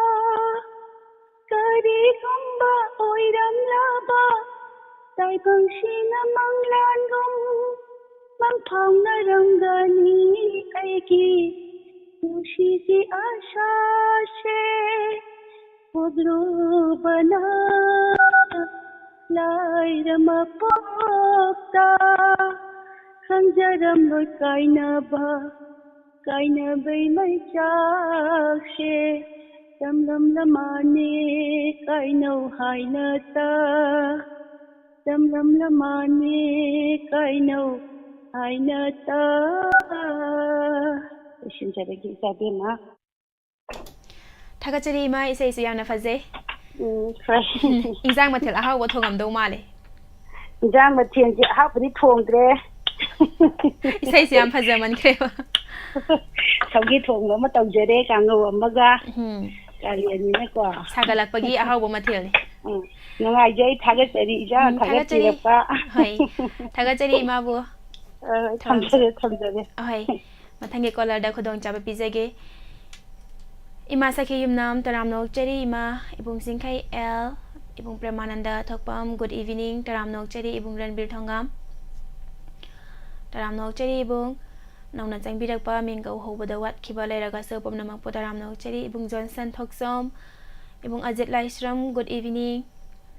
[SPEAKER 8] kari gamba oi ram laba Dai bang shi na mang lan gum mang phong na rang gani ai ki nu shi ki asha she pogru bana lai rama pokta khang jaram loi kaina bai mai cha she tam lam lamane kaino hai na ta Tâm lâm lamane kaino aina ta Xin chào các chị bên mà
[SPEAKER 1] Thakachari ma isai su yamna faze
[SPEAKER 8] Phải
[SPEAKER 1] Injang mathil ahaw wa thongam do male
[SPEAKER 8] Injang mathil ji ahaw bani thong dre
[SPEAKER 1] Isai su yam faze man krewa
[SPEAKER 8] Saugi thong lo ma taw jere ka ngo amaga Kalian ni kwa
[SPEAKER 1] Sagalak pagi ahaw bo mathil
[SPEAKER 8] Nungai jai thagachari ja thagachari pa
[SPEAKER 1] hai Thakachari ma bu
[SPEAKER 8] thamjare
[SPEAKER 1] hai mathange caller da khodong chaba pizage Ima sakhe yumnam taram nok cheri ima ibung singkhai L ibung Premananda thokpam good evening taram nok cheri ibung Ranbir Thongam taram nok cheri ibung nongna changbirakpa mingko hobada wat khiba leiraga so pomnamak potaram nok cheri ibung Johnson Thoksom ibung Ajit Laisram good evening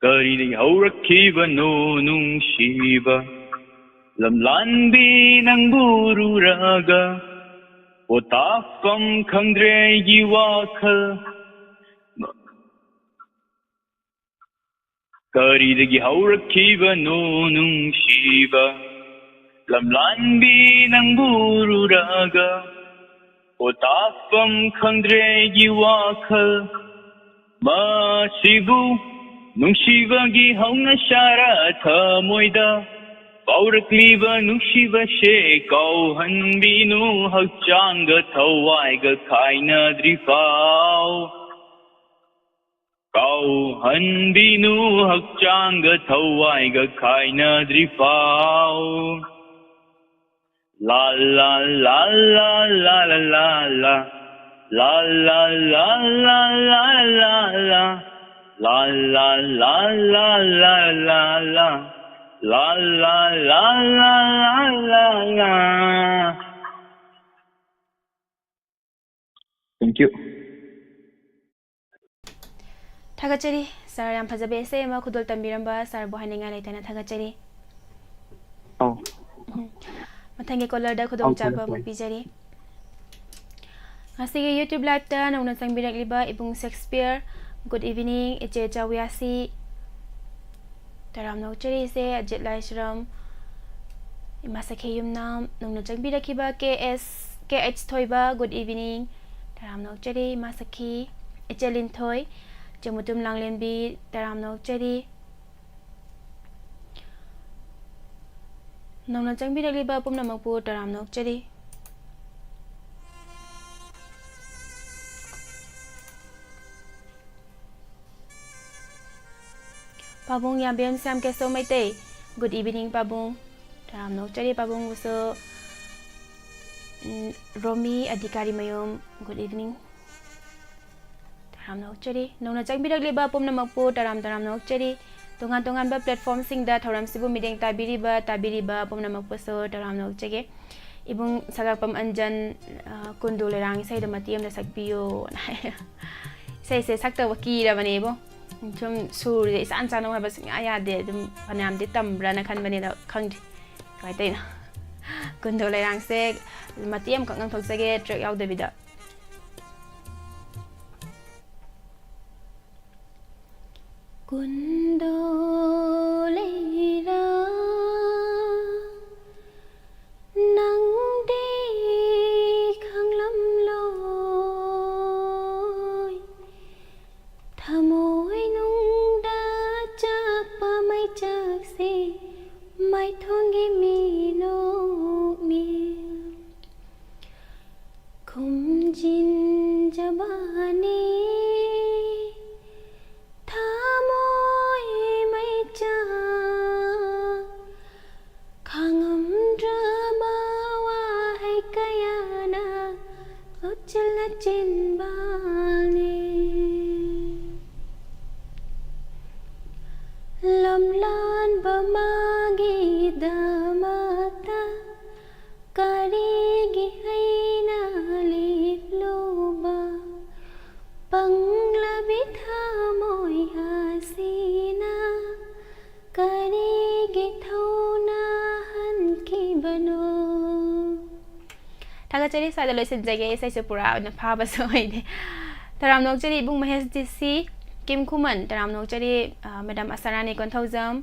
[SPEAKER 9] Karidagi haurakibano nungsiba lamlanbi ng bururaga Potafam khangdre giwakal Karidagi haurakibano nungsiba lamlanbi ng bururaga Potafam khangdre giwakal Masibu nungsibagi hauna shara thamoida Paurakliba nungshiba she kauhanbinu hakchanga thawaiga khainadripao Kauhanbinu hakchanga thawaiga khainadripao La la la la la la la la La la la la la la la La la la la la la la La la la la la la Thank you.
[SPEAKER 1] Thagachari sir yam phajabe se ma khudol tambiramba sir bo haninga laitana thagachari
[SPEAKER 10] Oh.
[SPEAKER 1] Mathangi caller da khudong chapa mo pijari Asige YouTube live ta nauna sangbirak liba ibung Shakespeare good evening eche chawiasi taram no cheri se ajit lai shram imasakhe yumnam nauna changbirak kiba KH thoiba good evening taram no cheri masakhi echelin thoi Jamutum langlenbi taram no cheri nauna changbirak liba pumna mangpu taram no cheri Pabung yang biam sam keso mai te good evening pabung taram no cheri pabung uso Romi adhikari mayom good evening taram no cheri nauna changbirak liba pumna mangpu taram no cheri tungan ba platform sing da thoram sibu mideng tabiriba pumna mangpu so taram no chege ibung sagakpam anjan kundu lerang sai da matiam da sakpiyo sai sakta waki da bane bo 좀 술이 산산한 거 봐서 아야 돼. 좀 반함 됐담 브라나 칸 바니다 칸디. 가이테나. 군돌레랑색 마티엠 강강 톡세게 트랙 야우데비다. 군돌레라 낭데 강람로이 타모 Mai thongi mi no mi kum jin jabani thamoi mai cha khangam drama wa hai kayana ochla chin bani lamlan bamagi damata karigi haina lipluba panglabi thamoi hasina karigi thauna hanki bano thagachari sada loisin jage sai se pura na pha ba soi de taram nok chari bung mahesh disi Kim Kuman taram no chari Madam Asarani Konthozam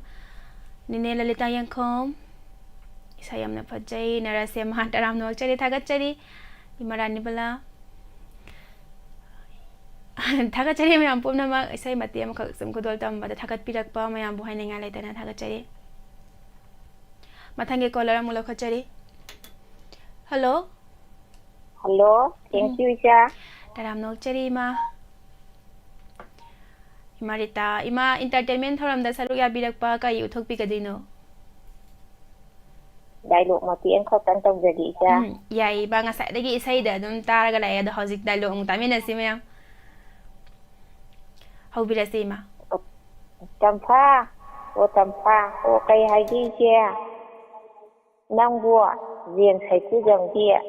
[SPEAKER 1] Nine Lalita Yankom Isayam na Pajay Narasimha taram no chari Thagat chari Imarani bala Thagat chari mayam pum nama Isay matiyam kagsam kudol tam bada thagat pirak pa mayam buhay nga laita na thagat chari Mathangi caller mula chari Hello
[SPEAKER 11] Hello thank you Isha
[SPEAKER 1] taram no chari ma Marita, ima entertainment thoram da saruk ya birak pa ka yu thok pi kadino.
[SPEAKER 11] Dialogue mati ang khotan tong jadi ja.
[SPEAKER 1] Yai ba nga sa dagi isay da dum taraga la ya da hozik dialogue ang tamin na si mayam. How bira si ma?
[SPEAKER 11] Tampa, o kay haji ja. Nang bua, riêng sai ku jang dia.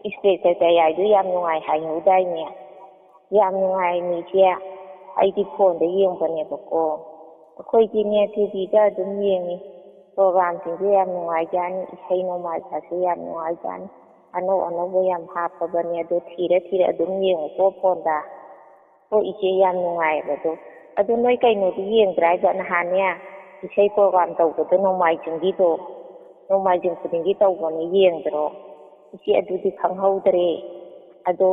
[SPEAKER 11] Ispe sai ya du yam ngai hai hu dai ne. Yam ngai ni ja. Ai di phone da yeng pa ne ba ko ꯑꯩꯈꯣꯏꯗꯤꯅꯦ ꯇꯤꯚꯤꯗ ꯑꯗꯨꯝ ꯌꯦꯡꯉꯤ ꯄ꯭ꯔꯣꯒ꯭ꯔꯥꯝꯁꯤꯡꯁꯦ ꯌꯥꯝ ꯅꯨꯡꯉꯥꯏꯖꯥꯅꯤ ꯏꯁꯩ ꯅꯣꯡꯃꯥꯏꯒꯁꯨ ꯌꯥꯝ ꯅꯨꯡꯉꯥꯏꯖꯥꯅꯤ ꯑꯅꯧ ꯑꯅꯧꯕ ꯌꯥꯝ ꯍꯥꯞꯄꯕꯅꯦ ꯑꯗꯣ ꯊꯤꯔ ꯑꯗꯨꯝ ꯌꯦꯡꯉꯨꯀꯣ ꯐꯣꯟꯗ ꯍꯣꯏ ꯏꯆꯦ ꯌꯥꯝ ꯅꯨꯡꯉꯥꯏꯑꯕ ꯑꯗꯣ ꯅꯣꯏ ꯀꯩꯅꯣꯗꯤ ꯌꯦꯡꯗ꯭ꯔꯥ ꯍꯥꯏꯕ ꯅꯍꯥꯟꯅꯦ ꯏꯁꯩ ꯄ꯭ꯔꯣꯒ꯭ꯔꯥꯝ ꯇꯧꯕꯗꯣ ꯅꯣꯡꯃꯥꯏꯖꯤꯡꯒꯤꯗꯣ ꯅꯣꯡꯃꯥꯏꯖꯤꯡ ꯈꯨꯗꯤꯡꯒꯤ ꯇꯧꯕꯅꯦ ꯌꯦꯡꯗ꯭ꯔꯣ ꯏꯆꯦ ꯑꯗꯨꯗꯤ ꯈꯪꯍꯧꯗ꯭ꯔꯦ ꯑꯗꯣ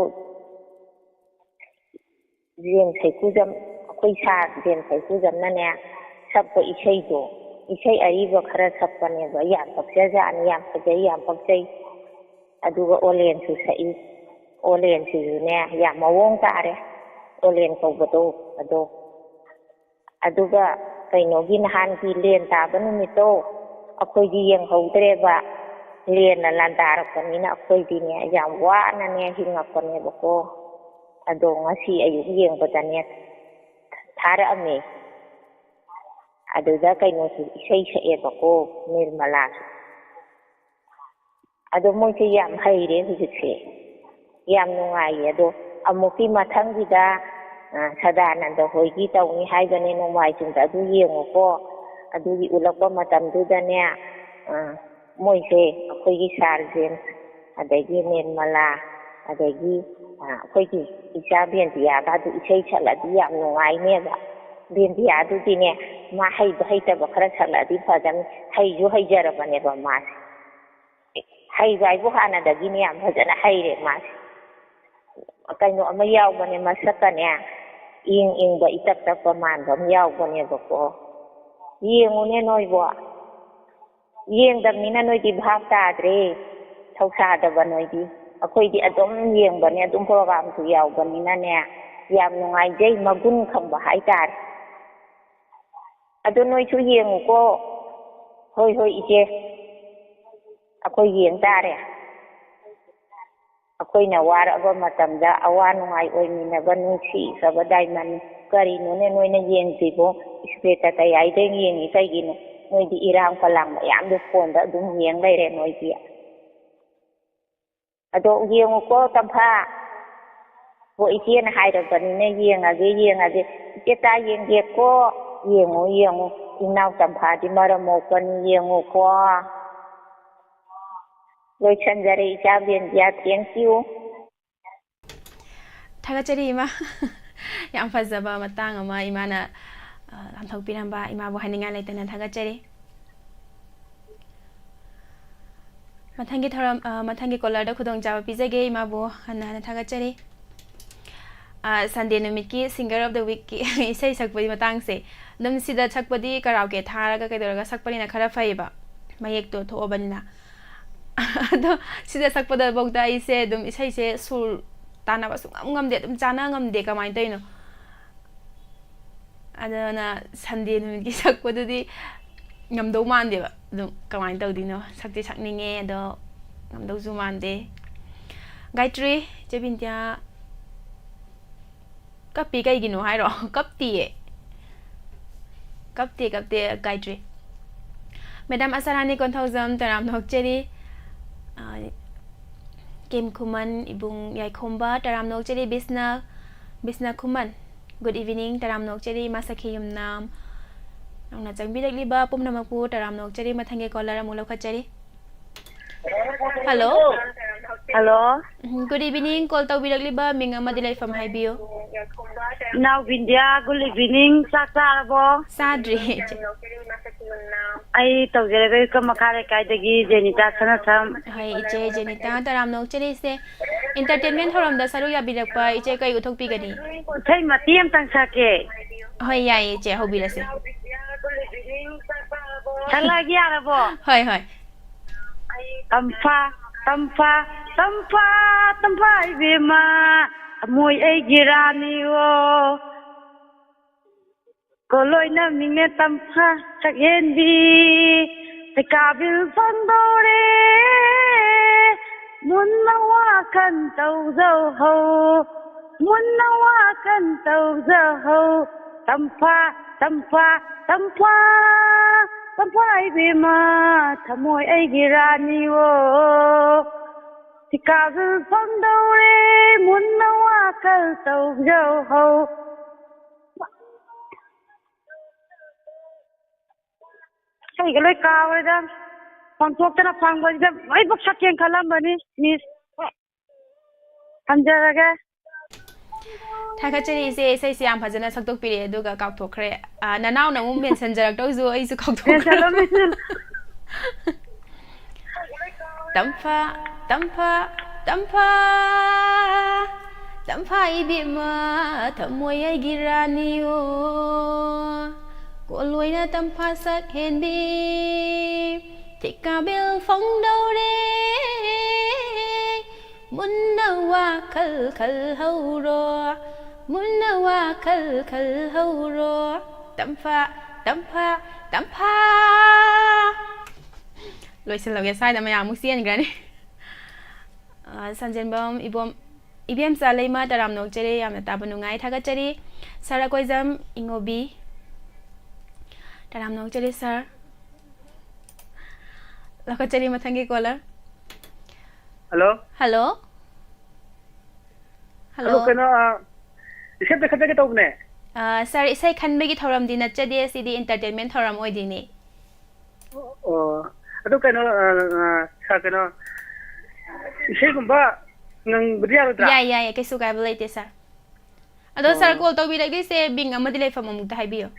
[SPEAKER 11] ꯖꯦꯟ ꯁꯩꯈꯨꯖꯝ ꯑꯩꯈꯣꯏ ꯁꯥꯔ ꯖꯦꯟ ꯁꯩꯈꯨꯖꯝꯅꯅꯦ ꯁꯛꯄ ꯏꯁꯩꯗꯣ ꯏꯁꯩ ꯑꯔꯤꯕ ꯈꯔ ꯁꯛꯄꯅꯦꯕ ꯌꯥꯝ ꯄꯛꯆꯖꯥꯠꯅꯤ ꯌꯥꯝ ꯐꯖꯩ ꯌꯥꯝ ꯄꯛꯆꯩ ꯑꯗꯨꯒ ꯑꯣꯂꯦꯟꯁꯨ ꯁꯛꯏ ꯑꯣꯂꯦꯟꯁꯤꯁꯨꯅꯦ ꯌꯥꯝ ꯃꯑꯣꯡ ꯇꯥꯔꯦ ꯑꯣꯂꯦꯟ ꯀꯧꯕꯗꯣ ꯑꯗꯨꯒ ꯀꯩꯅꯣꯒꯤ ꯅꯍꯥꯟꯒꯤ ꯂꯦꯟ ꯇꯥꯕ ꯅꯨꯃꯤꯠꯇꯣ ꯑꯩꯈꯣꯏꯗꯤ ꯌꯦꯡꯍꯧꯗ꯭ꯔꯦꯕ ꯂꯦꯟꯅ ꯂꯥꯟꯗꯥꯔꯛꯄꯅꯤꯅ ꯑꯩꯈꯣꯏꯗꯤꯅꯦ ꯌꯥꯝ ꯋꯥꯅꯅꯦ ꯍꯤꯡꯉꯛꯄꯅꯦꯕꯀꯣ ꯑꯗꯣ ꯉꯁꯤ ꯑꯌꯨꯛ ꯌꯦꯡꯕꯗꯅꯦ ꯊꯥꯔꯛꯑꯝꯃꯦ ꯑꯗꯨꯗ ꯀꯩꯅꯣꯁꯨ ꯏꯁꯩ ꯁꯛꯑꯦꯕꯀோ ꯅꯤꯔꯃꯂꯥꯁꯨ ꯑꯗꯣ ꯃꯣꯏꯁꯦ ꯌꯥꯝ ꯍꯩꯔꯦ ꯍꯧꯖꯤꯛꯁꯦ ꯌꯥꯝ ꯅꯨꯡꯉꯥꯏꯌꯦ ꯑꯗꯣ ꯑꯃꯨꯛꯀꯤ ꯃꯊꯪꯒꯤꯗ ꯁꯗꯥꯅꯟꯗ ꯍꯣꯏꯒꯤ ꯇꯧꯅꯤ ꯍꯥꯏꯕꯅꯦ ꯅꯣꯡꯃꯥꯏꯖꯤꯡꯗ ꯑꯗꯨ ꯌꯦꯡꯉꯨꯀꯣ ꯑꯗꯨꯒꯤ ꯎꯠꯂꯛꯄ ꯃꯇꯝꯗꯨꯗꯅꯦ ꯃꯣꯏꯁꯦ ꯑꯩꯈꯣꯏꯒꯤ ꯁꯥꯔ ꯖꯦꯝꯁ ꯑꯗꯒꯤ ꯅꯤꯔꯃꯂꯥ ꯑꯗꯒꯤ ꯑꯩꯈꯣꯏꯒꯤ ꯏꯆꯥ ꯕꯦꯟꯗꯤꯌꯥꯒꯗꯨ ꯏꯁꯩ ꯁꯛꯂꯗꯤ ꯌꯥꯝ ꯅꯨꯡꯉꯥꯏꯅꯦꯕ ꯕꯦꯟꯗꯤꯌꯥꯗꯨꯗꯤꯅꯦ ꯃꯥ ꯍꯩꯕ ꯍꯩꯇꯕ ꯈꯔ ꯁꯛꯂꯛꯑꯗꯤ ꯐꯖꯅꯤ ꯍꯩꯁꯨ ꯍꯩꯖꯔꯕꯅꯦꯕ ꯃꯥꯁꯦ ꯍꯩꯕ ꯍꯥꯏꯕꯨ ꯍꯥꯟꯅꯗꯒꯤꯅꯦ ꯌꯥꯝ ꯐꯖꯅ ꯍꯩꯔꯦ ꯃꯥꯁꯦ ꯀꯩꯅꯣ ꯑꯃ ꯌꯥꯎꯕꯅꯦ ꯃꯁꯛꯀꯅꯦ ꯏꯪꯕ ꯏꯇꯛ ꯇꯛꯄ ꯃꯥꯟꯕ ꯑꯃ ꯌꯥꯎꯕꯅꯦꯕꯀꯣ ꯌꯦꯡꯉꯨꯅꯦ ꯅꯣꯏꯕꯣ ꯌꯦꯡꯗꯕꯅꯤꯅ ꯅꯣꯏꯗꯤ ꯚꯥꯞ ꯇꯥꯗ꯭ꯔꯦ ꯊꯧꯁꯥꯗꯕ ꯅꯣꯏꯗꯤ ꯑꯩꯈꯣꯏꯗꯤ ꯑꯗꯨꯝ ꯌꯦꯡꯕꯅꯦ ꯑꯗꯨꯝ ꯄ꯭ꯔꯣꯒ꯭ꯔꯥꯝꯁꯨ ꯌꯥꯎꯕꯅꯤꯅꯅꯦ ꯌꯥꯝ ꯅꯨꯡꯉꯥꯏꯖꯩ ꯃꯒꯨꯟ ꯈꯪꯕ ꯍꯥꯏꯇꯥꯔꯦ ꯑꯗꯣ ꯅꯣꯏꯁꯨ ꯌꯦꯡꯉꯨꯀꯣ ꯍꯣꯏ ꯏꯆꯦ ꯑꯩꯈꯣꯏ ꯌꯦꯡ ꯇꯥꯔꯦ ꯑꯩꯈꯣꯏꯅ ꯋꯥꯔꯛꯑꯕ ꯃꯇꯝꯗ ꯑꯋꯥ ꯅꯨꯡꯉꯥꯏ ꯑꯣꯏꯃꯤꯟꯅꯕ ꯅꯨꯡꯁꯤꯈ꯭ꯔꯕ ꯗꯥꯏꯃꯟ ꯀꯔꯤꯅꯣꯅꯦ ꯅꯣꯏꯅ ꯌꯦꯡꯗ꯭ꯔꯤꯕꯣ ꯏꯁꯄꯦꯛꯇ ꯀꯌꯥꯏꯗ ꯌꯦꯡꯉꯤ ꯀꯩꯒꯤꯅꯣ ꯅꯣꯏꯗꯤ ꯏꯔꯥꯡ ꯄꯂꯥꯡ ꯃꯌꯥꯝꯗꯣ ꯐꯣꯟꯗ ꯑꯗꯨꯝ ꯌꯦꯡ ꯂꯩꯔꯦ ꯅꯣꯏꯗꯤ ꯑꯗꯣ ꯌꯦꯡꯉꯨꯀꯣ ꯇꯝꯐꯥ ꯍꯣ ꯏꯆꯦꯅ ꯍꯥꯏꯔꯕꯅꯤꯅ ꯌꯦꯡꯉꯒꯦ ꯏꯆꯦ ꯇꯥ ꯌꯦꯡꯒꯦꯀꯣ ꯌꯦꯡꯉꯨ ꯏꯅꯥꯎ ꯇꯝꯐꯥꯗꯤ ꯃꯔꯝ ꯃꯣꯛꯄꯅꯤ ꯌꯦꯡꯉꯨꯀꯣ ꯂꯣꯏꯁꯟꯖꯔꯦ ꯏꯆꯥ ꯕꯦꯟꯗꯤꯌꯥ ꯊꯦꯡꯀ꯭ꯌꯨ
[SPEAKER 1] ꯊꯥꯒꯠꯆꯔꯤ ꯏꯃꯥ ꯌꯥꯝ ꯐꯖꯕ ꯃꯇꯥꯡ ꯑꯃ ꯏꯃꯥꯅ ꯂꯥꯟꯊꯣꯛꯄꯤꯔꯝꯕ ꯏꯃꯥꯕꯨ ꯍꯥꯏꯅꯤꯡꯉꯥꯏ ꯂꯩꯇꯅ ꯊꯥꯒꯠꯆꯔꯤ ꯃꯊꯪꯒꯤ ꯀꯣꯂꯔꯗ ꯈꯨꯗꯣꯡꯆꯥꯕ ꯄꯤꯖꯒꯦ ꯏꯃꯥꯕꯨ ꯍꯟꯅ ꯊꯥꯒꯠꯆꯔꯤ ꯁꯟꯗꯦ ꯅꯨꯃꯤꯠꯀꯤ ꯁꯤꯡꯒꯔ ꯑꯣꯐ ꯗ ꯋꯤꯛꯀꯤ ꯏꯁꯩ ꯁꯛꯄꯒꯤ ꯃꯇꯥꯡꯁꯦ ꯑꯗꯨꯝ ꯁꯤꯗ ꯁꯛꯄꯗꯤ ꯀꯔꯥꯎꯀꯦ ꯊꯥꯔꯒ ꯀꯩꯗꯧꯔꯒ ꯁꯛꯄꯅꯤꯅ ꯈꯔ ꯐꯩꯌꯦꯕ ꯃꯌꯦꯛꯇꯣ ꯊꯣꯛꯑꯕꯅꯤꯅ ꯑꯗꯣ ꯁꯤꯗ ꯁꯛꯄꯗꯐꯧꯗ ꯑꯩꯁꯦ ꯑꯗꯨꯝ ꯏꯁꯩꯁꯦ ꯁꯨꯔ ꯇꯥꯟꯅꯕ ꯁꯨꯡꯉꯝ ꯉꯝꯗꯦ ꯑꯗꯨꯝ ꯆꯥꯟꯅ ꯉꯝꯗꯦ ꯀꯃꯥꯏꯅ ꯇꯧꯔꯤꯅꯣ ꯑꯗꯨꯅ ꯁꯟꯗे ꯅꯨꯃꯤꯠꯀꯤ ꯁꯛꯄꯗꯨꯗꯤ ꯉꯝꯗꯧ ꯃꯥꯟꯗꯦꯕ ꯑꯗꯨꯝ ꯀꯃꯥꯏꯅ ꯇꯧꯗꯣꯏꯅꯣ ꯁꯛꯇꯤ ꯁꯛꯅꯤꯡꯉꯦ ꯑꯗꯣ ꯉꯝꯗꯧꯁꯨ ꯃꯥꯟꯗꯦ ꯒꯥꯏꯇ꯭ꯔꯤ ꯆꯦ ꯕꯤꯟꯇꯤꯌꯥ ꯀꯞꯄꯤ ꯀꯩꯒꯤꯅꯣ ꯍꯥꯏꯔꯣ ꯀꯞꯇꯦ ꯒꯥꯏꯇ꯭ꯔꯤ ꯃꯦꯗꯥꯝ ꯑꯁꯥꯔꯥꯅꯤ ꯀꯣꯟꯊꯧꯖꯝ ꯇꯔꯥꯝ ꯅꯣꯛꯆꯔꯤ ꯀꯦꯝ ꯈꯨꯃꯟ ꯏꯕꯨꯡ ꯌꯥꯏꯈꯣꯝꯕ ꯇꯔꯥꯝ ꯅꯣꯛꯆꯔꯤ ꯕꯤꯁꯅ ꯈꯨꯃꯟ ꯒꯨꯗ ꯏꯚꯤꯅꯤꯡ ꯇꯔꯥꯝ ꯅꯣꯛꯆꯔꯤ ꯃꯁꯛꯈꯤ ꯌꯨꯝꯅꯥꯝ ꯅꯧꯅ ꯆꯪꯕꯤꯔꯛꯂꯤꯕ ꯄꯨꯝꯅꯃꯛꯄꯨ ꯇꯔꯥꯝ ꯅꯣꯛꯆꯔꯤ ꯃꯊꯪꯒꯤ ꯀꯣꯂꯔ ꯑꯃꯨꯛ ꯂꯧꯈꯠꯆꯔꯤ ꯍꯜꯂꯣ ꯒꯨꯗ ꯏꯚꯤꯅꯤꯡ ꯀꯣꯜ ꯇꯧꯕꯤꯔꯛꯂꯤꯕ ꯃꯤꯡ ꯑꯃꯗꯤ ꯂꯩꯐꯝ ꯍꯥꯏꯕꯤꯌꯨ
[SPEAKER 12] ꯏꯅꯥꯎ ꯕꯤꯟꯗꯤꯌꯥ ꯒꯨꯗ ꯏꯚꯤꯅꯤꯡ ꯆꯥꯛ ꯆꯥꯔꯕꯣ
[SPEAKER 1] ꯆꯥꯗ꯭ꯔꯤ
[SPEAKER 12] ꯑꯩ ꯇꯧꯖꯔꯒ ꯃꯈꯥ ꯂꯩꯀꯥꯏꯗꯒꯤ ꯖꯦꯅꯤꯇꯥ ꯁꯅꯁꯝ
[SPEAKER 1] ꯍꯣꯏ ꯏꯆꯦ ꯖꯦꯅꯤꯇꯥ ꯇꯔꯥꯝ ꯅꯣꯛꯆꯔꯤꯁꯦ ꯏꯟꯇꯔꯇꯦꯟꯃꯦꯟ ꯊꯧꯔꯝꯗ ꯁꯔꯨꯛ ꯌꯥꯕꯤꯔꯛꯄ ꯏꯆꯦ ꯀꯩ ꯎꯠꯊꯣꯛꯄꯤꯒꯅꯤ
[SPEAKER 12] ꯏꯁꯩ ꯃꯇꯦꯛ ꯑꯃꯇꯪ ꯁꯛꯀꯦ
[SPEAKER 1] ꯍꯣꯏ ꯌꯥꯏꯌꯦ ꯏꯆꯦ ꯍꯧꯕꯤꯔꯁꯦ
[SPEAKER 12] ꯁꯛꯂꯛꯑꯒꯦ ꯌꯥꯔꯕꯣ
[SPEAKER 1] ꯍꯣꯏ
[SPEAKER 12] ꯇꯝꯐꯥ ꯏꯕꯦꯝꯃ ꯊꯃꯣꯏ ꯑꯩꯒꯤ ꯔꯥꯅꯤꯌꯣ ꯀꯣꯂꯣꯏꯅ ꯃꯤꯡꯅꯦ ꯇꯝꯐꯥ ꯁꯛꯍꯦꯟꯕꯤ ꯂꯩꯀꯥꯕꯤꯜ ꯐꯣꯡꯗꯣꯔꯦ ꯃꯨꯟꯅ ꯋꯥꯈꯜ ꯇꯧꯖꯍꯧ ꯇꯝꯐꯥ ꯏꯕꯦꯝꯃ ꯊꯃꯣꯏ ꯑꯩꯒꯤ ꯔꯥꯅꯤꯌꯣ ꯂꯩꯀꯥꯕꯤꯜ ꯐꯣꯡꯗꯣꯔꯦ ꯃꯨꯟꯅ ꯋꯥꯈꯜ ꯇꯧꯖꯍꯧ ꯏꯁꯩꯒ ꯂꯣꯏ ꯀꯥꯎꯔꯦꯗ ꯄꯥꯡꯊꯣꯛꯇꯅ ꯐꯪꯕꯁꯤꯗ ꯑꯩꯕꯨ ꯁꯛꯀꯦꯅ ꯈꯜꯂꯝꯕꯅꯤ ꯃꯤꯁ ꯊꯝꯖꯔꯒꯦ
[SPEAKER 1] ꯊꯥꯒꯠꯆꯔꯤ ꯏꯆꯦ ꯏꯁꯩꯁꯤ ꯌꯥꯝ ꯐꯖꯅ ꯁꯛꯇꯣꯛꯄꯤꯔꯦ ꯑꯗꯨꯒ ꯀꯥꯎꯊꯣꯛꯈ꯭ꯔꯦ ꯅꯅꯥꯎꯅ ꯑꯃꯨꯛ ꯃꯦꯟꯁꯟꯖꯔꯛꯇꯧꯁꯨ ꯑꯩꯁꯨ
[SPEAKER 12] ꯃꯦꯟꯁꯜꯂꯣ
[SPEAKER 1] ꯀꯥꯎꯊꯣꯛꯈ꯭ꯔꯦ
[SPEAKER 12] ꯃꯦꯟꯁꯜꯂꯣ
[SPEAKER 1] ꯇꯝꯐꯥ ꯇꯝꯐꯥ ꯇꯝꯐꯥ ꯇꯝꯐꯥ 이비마 ꯊꯃꯣꯏ ꯑꯩꯒꯤ ꯔꯥꯅꯤꯌꯣ ꯀꯣꯜꯂꯣꯏꯅ ꯇꯝꯐꯥ ꯁꯛꯍꯦꯟꯕꯤ ꯊꯤꯀꯥꯕꯦꯜ ꯐꯣꯡꯗꯧꯔꯦ ꯃꯨꯟꯅ ꯋꯥꯈꯜ ꯈꯜꯍꯧꯔꯣ ꯃꯨꯟꯅ ꯋꯥꯈꯜ ꯈꯜꯍꯧꯔꯣ ꯇꯝꯐꯥ ꯇꯝꯐꯥ ꯇꯝꯐꯥ ꯂꯣꯏꯁꯤꯜꯂꯒꯦ ꯁ꯭ꯋꯥꯏꯗ ꯃꯌꯥꯝꯃꯨꯛ ꯆꯦꯟꯈ꯭ꯔꯅꯤ ꯁꯟꯖꯦꯟꯕꯝ ꯏꯕꯦꯝꯆꯥ ꯂꯩꯃ ꯇꯔꯥꯝ ꯅꯣꯛꯆꯔꯤ ꯌꯥꯝꯅ ꯇꯥꯕ ꯅꯨꯡꯉꯥꯏ ꯊꯥꯒꯠꯆꯔꯤ ꯁꯥꯔ ꯑꯀꯣꯏꯖꯝ ꯏꯉꯣꯕꯤ ꯇꯔꯥꯝ ꯅꯣꯛꯆꯔꯤ ꯁꯥꯔ ꯂꯧꯈꯠꯆꯔꯤ ꯃꯊꯪꯒꯤ ꯀꯣꯂꯔ
[SPEAKER 2] ꯍꯜꯂꯣ
[SPEAKER 1] ꯍꯜꯂꯣ
[SPEAKER 2] ꯍꯜꯂꯣ ꯀꯩꯅꯣ ꯏꯁꯩ ꯈꯠꯆꯒꯦ ꯇꯧꯕꯅꯦ
[SPEAKER 1] ꯁꯥꯔ ꯏꯁꯩ ꯈꯟꯕꯒꯤ ꯊꯧꯔꯝꯗꯤ ꯅꯠꯆꯗꯦ ꯁꯤꯗꯤ ꯏꯟꯇꯔꯇꯦꯟꯃꯦꯟ ꯊꯧꯔꯝ ꯑꯣꯏꯗꯣꯏꯅꯤ
[SPEAKER 2] ꯑꯣ ꯑꯗꯨ ꯀꯩꯅꯣ ꯁꯥꯔ ꯀꯩꯅꯣ ꯏꯁꯩꯒꯨꯝꯕ ꯉꯪꯕꯗꯤ ꯌꯥꯔꯣꯏꯗ꯭ꯔꯥ
[SPEAKER 1] ꯌꯥꯏ ꯌꯥꯏ ꯀꯩꯁꯨ ꯀꯥꯏꯕ ꯂꯩꯇꯦ ꯁꯥꯔ ꯑꯗꯣ ꯁꯥꯔ ꯀꯣꯜ ꯇꯧꯕꯤꯔꯛꯂꯤꯁꯦ ꯕꯤꯡ ꯑꯃꯗꯤ ꯂꯩꯐꯝ ꯑꯃꯨꯛꯇ ꯍꯥꯏꯕꯤꯌꯨ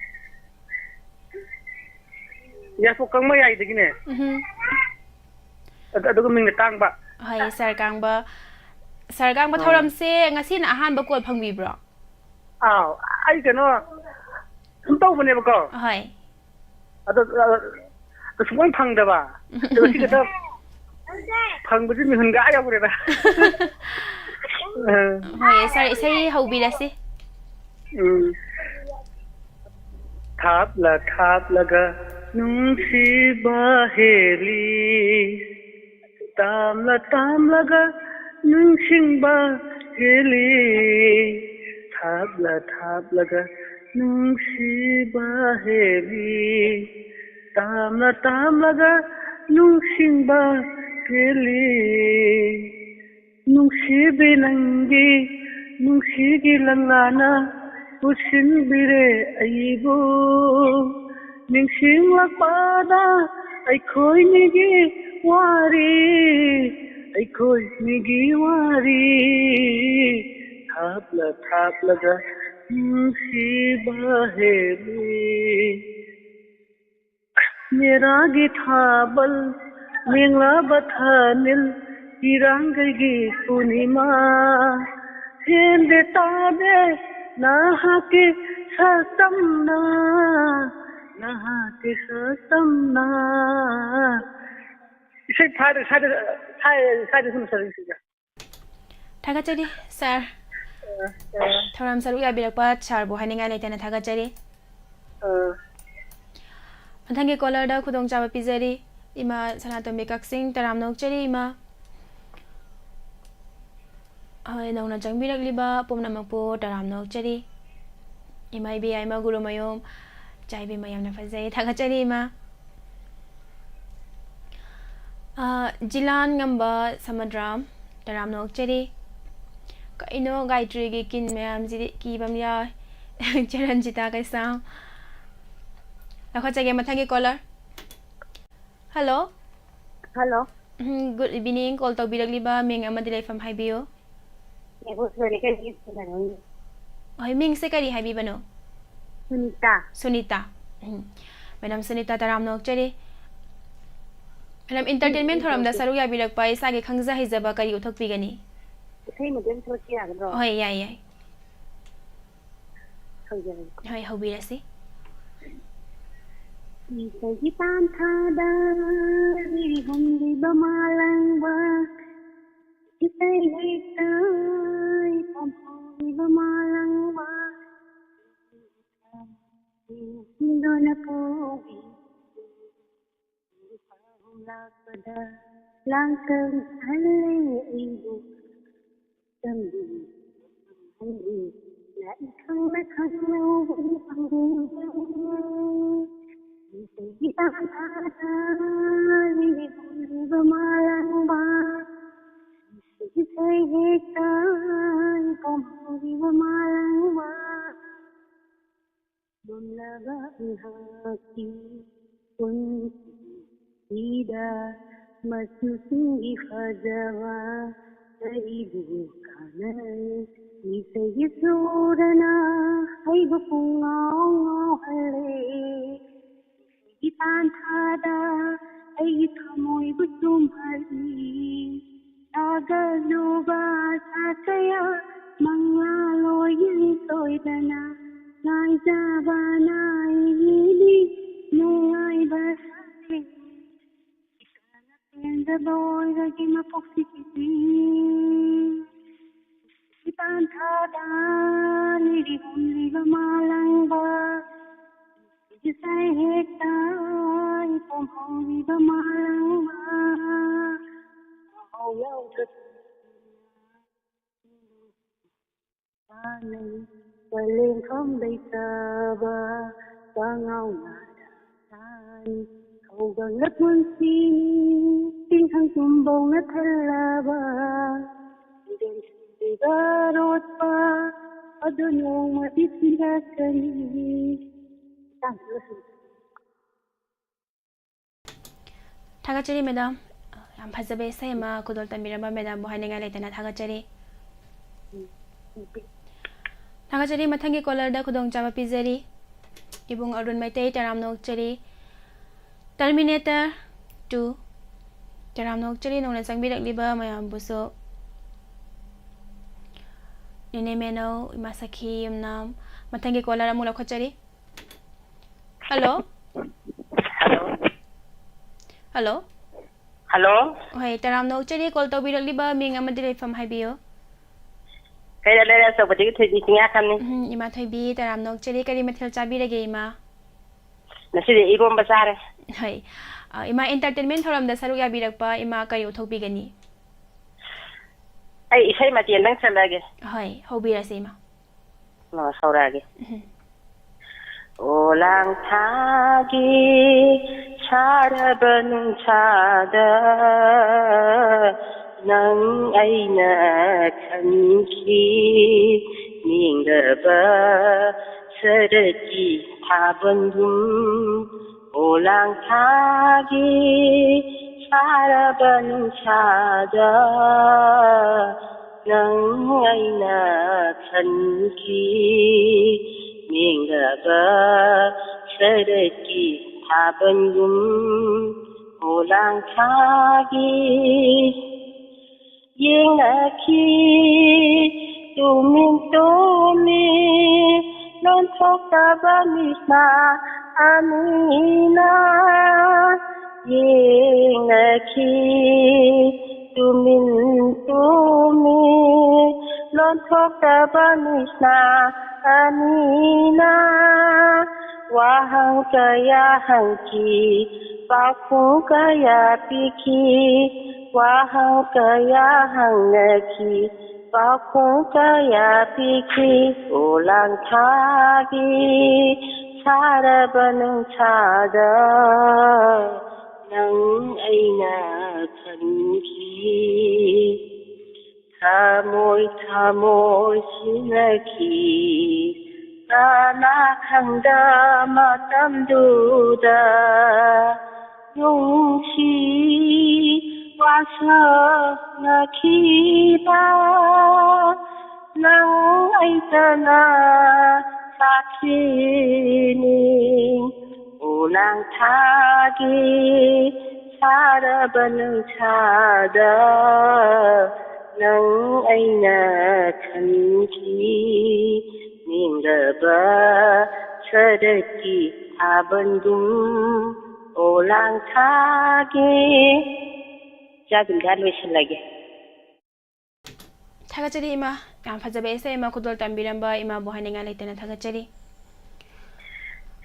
[SPEAKER 2] ꯌꯥꯏꯐꯣꯛ ꯀꯪꯃ ꯌꯥꯏꯗꯒꯤꯅꯦ ꯑꯗꯨꯒ ꯃꯤꯡꯅ ꯇꯥꯡꯕ
[SPEAKER 1] ꯍꯣꯏ ꯁꯥꯔ ꯀꯥꯡꯕ ꯊꯧꯔꯝꯁꯦ ꯉꯁꯤꯅ ꯑꯍꯥꯟꯕ ꯀꯣꯜ ꯐꯪꯕꯤꯕ꯭ꯔꯣ
[SPEAKER 2] ꯑꯥꯎ ꯑꯩ ꯀꯩꯅꯣ ꯁꯨꯝ ꯇꯧꯕꯅꯦꯕꯀꯣ
[SPEAKER 1] ꯍꯣꯏ
[SPEAKER 2] ꯑꯗꯣ ꯁꯨꯡꯐꯪ ꯐꯪꯗꯕ ꯑꯗꯨꯒ ꯁꯤ ꯈꯛꯇ ꯐꯪꯕꯁꯤ ꯃꯤꯍꯨꯟꯒ ꯌꯧꯈ꯭ꯔꯦꯗ
[SPEAKER 1] ꯍꯣꯏ ꯁꯥꯔ ꯏꯁꯩ ꯍꯧꯕꯤꯔꯁꯤ
[SPEAKER 2] ꯊꯥꯞꯂ ꯊꯥꯞꯂꯒ ꯅꯨꯡꯁꯤꯕ ꯍꯦꯜꯂꯤ ꯇꯥꯝꯂ ꯇꯥꯝꯂꯒ ꯅꯨꯡꯁꯤꯡꯕ ꯍꯦꯜꯂꯤ ꯊꯥꯞꯂ ꯊꯥꯞꯂꯒ ꯅꯨꯡꯁꯤꯕ ꯍꯦꯜꯂꯤ ꯇꯥꯝꯂ ꯇꯥꯝꯂꯒ ꯅꯨꯡꯁꯤꯡꯕ ꯍꯦꯜꯂꯤ ꯅꯨꯡꯁꯤꯕꯤ ꯅꯪꯒꯤ ꯅꯨꯡꯁꯤꯒꯤ ꯂꯪꯂꯥꯅ ꯄꯨꯁꯤꯟꯕꯤꯔꯦ ꯑꯩꯕꯨ ꯅꯤꯡꯁꯤꯡꯂꯛꯄꯗ ꯑꯩꯈꯣꯏꯅꯤꯒꯤ ꯋꯥꯔꯤ ꯑꯩꯈꯣꯏꯅꯤꯒꯤ ꯋꯥꯔꯤ ꯊꯥꯞꯂ ꯊꯥꯞꯂꯒ ꯅꯨꯡꯁꯤꯕ ꯍꯦꯜꯂꯤ ꯃꯦꯔꯥꯒꯤ ꯊꯥꯕꯜ ꯃꯦꯡꯂꯥꯕ ꯊꯥꯅꯤꯜ ꯏꯔꯥꯡꯒꯩꯒꯤ ꯄꯨꯔꯅꯤꯃꯥ ꯍꯦꯟꯗꯦ ꯇꯥꯗꯦ ꯅꯍꯥꯛꯀꯤ ꯁꯛꯇꯝꯅ ꯅꯍꯥꯛꯀꯤ ꯁꯛꯇꯝꯅ इसे फायदे साइड साइड सुन सर इसे
[SPEAKER 1] थागचरी सर थौराम सरुक याबिरकपा सर बो हाइनिंगा लेतेना थागचरी मथंगे कॉलर दा खुदोंग चाबा पिजरी इमा सनातोमी कक्सिंग तराम नोकचरी इमा हाय नौना जंगबिरकलिबा पोमनामपो तराम नोकचरी इमा इबी आइमा गुरुमयोम चाइबी मयमना फजै थागचरी इमा जिलान गंबा समुद्राम तराम नोकचरी कइनो गायत्री की किन मैम जी की बमया चरणजिता कैसा लखचगे मथंगे caller hello
[SPEAKER 12] hello
[SPEAKER 1] good evening call तो बिरगलिबा मिंग अमदि लेफम हाइबियो होय मिंग से करी हाइबी बनो
[SPEAKER 12] सुनीता
[SPEAKER 1] सुनीता मैडम सुनीता तराम नोकचरी मैडम इंटरटेनमेंट थोरम दा सरुक याबिरकपा इसागे खंगजा हिजबा करी उथोकपिगनी
[SPEAKER 12] इथै मदेम थोरकी यागदो
[SPEAKER 1] होय याय याय
[SPEAKER 12] खंगजा
[SPEAKER 1] होय हौबिरसी
[SPEAKER 8] इसगी पांथादा रिहंगी बमालंगबा इसै लेताय पमहोगी बमालंगबा निगोना पोगी lakada langkang hale ibu tambi handi na ikang nakanglaw kita hari bamalang ba isay hekay pamhuri bamalang ba dumlaga ihaki ꯄꯨꯟꯁꯤꯗ ꯃꯆꯨꯁꯤꯡꯒꯤ ꯐꯖꯕ ꯑꯩꯕꯨ ꯀꯥꯟꯅꯩ ꯏꯁꯩꯒꯤ ꯁꯨꯔꯅ ꯑꯩꯕꯨ ꯄꯨꯡꯉꯥꯎ ꯉꯥꯎꯍꯜꯂꯦ ꯏꯁꯩꯒꯤ ꯇꯥꯟꯊꯥꯗ ꯑꯩꯒꯤ ꯊꯃꯣꯏꯕꯨ ꯆꯨꯝꯍꯜꯂꯤ ꯁꯥꯒꯠꯂꯨꯕ ꯑꯁꯥ ꯀꯌꯥ ꯃꯉꯥꯜꯂꯣꯏ ꯁꯣꯏꯗꯅ ꯉꯥꯏꯖꯕꯅ ꯑꯩꯒꯤꯗꯤ ꯅꯨꯡꯉꯥꯏꯕ ꯁꯥꯠꯂꯤ ꯏꯁꯥꯅ ꯄꯦꯟꯖꯕ ꯑꯣꯏꯔꯒꯦ ꯃꯄꯣꯛꯁꯤꯒꯤꯗꯤ ꯇꯥꯟꯊꯥꯗ ꯂꯤꯔꯤ ꯍꯨꯝꯂꯤꯕ ꯃꯥꯂꯪꯕ ꯏꯁꯩ ꯍꯦꯛꯇ ꯏꯄꯣꯝ ꯍꯧꯔꯤꯕ ꯃꯥꯂꯪꯕ ꯃꯍꯥꯎ ꯌꯥꯎꯗ꯭ꯔꯕ ꯄꯂꯦꯝꯐꯝ ꯂꯩꯇꯕ ꯄꯉꯥꯎꯅꯥꯗ ꯇꯥꯅꯤ ꯍꯧꯒꯠꯂ ꯄꯨꯟꯁꯤꯅꯤ ꯇꯤꯡꯈꯪ ꯇꯨꯝꯕꯧꯅ ꯊꯜꯂꯕ ꯔꯣꯠꯄ ꯑꯗꯨ ꯅꯣꯡꯃꯗꯤ ꯊꯤꯔꯛꯀꯅꯤ
[SPEAKER 1] थागतचरी मैडम याम फजबे इसैमा खुदोल तंबिरंबा मैडम बो हाइनेगा लेतना थागतचरी थागतचरी मथंगी कॉलर दा खुदोंग चाबा पिजरी इबुंग अरुण मैतै तराम नोकचरी टर्मिनेटर 2 तराम नोकचरी नोंना संबिरकलिबा मयाम बुसो निने मेनो इमासखी यमनाम मथंगी कॉलर अमुला खचरी हेलो हेलो
[SPEAKER 11] हेलो
[SPEAKER 1] होय तराम नोकचरी कॉल तौबिरकलिबा मिंग अमदि लेफम हाइबियो
[SPEAKER 11] कई लेरे सबति थोइदि सिंगा खामनि
[SPEAKER 1] इमा थोइबी तराम नोकचरी करी मथेल चाबिरगे इमा
[SPEAKER 11] नसिदि इरोम बसारे
[SPEAKER 1] होय इमा एंटरटेनमेंट थोरम दा सरुक याबिरकपा इमा करी उथोकबिगनी
[SPEAKER 11] ai isai mati nang salage
[SPEAKER 1] होय होबिरसे इमा
[SPEAKER 11] no saurage olang thagi charabanung chada nang aina khanki ningaba sarati thabandum olang thagi charabanung chada nang aina khanki ningaba sarati thabandum olang thagi yengaki tumin tumi non thokaba misna amina yengaki tumin tumi non thokaba misna amina wahang kaya hangki pakhung kaya piki wahang kaya hangnaki pakhung kaya piki ulang thagi sarabanung chada nang aina khanki thamoy sinaki na khangda matamduda nungsi wasa nakhiba nang aitana sakhini ulang thagi sarabanung chada nang aina khanki ningaba sarati thabandum olang thagi jabin galwe shalage
[SPEAKER 1] थागतचरी इमा याम फजबे इसैमा खुदोल तंबिरंबा इमा बो हाइनेगा लेतना थागतचरी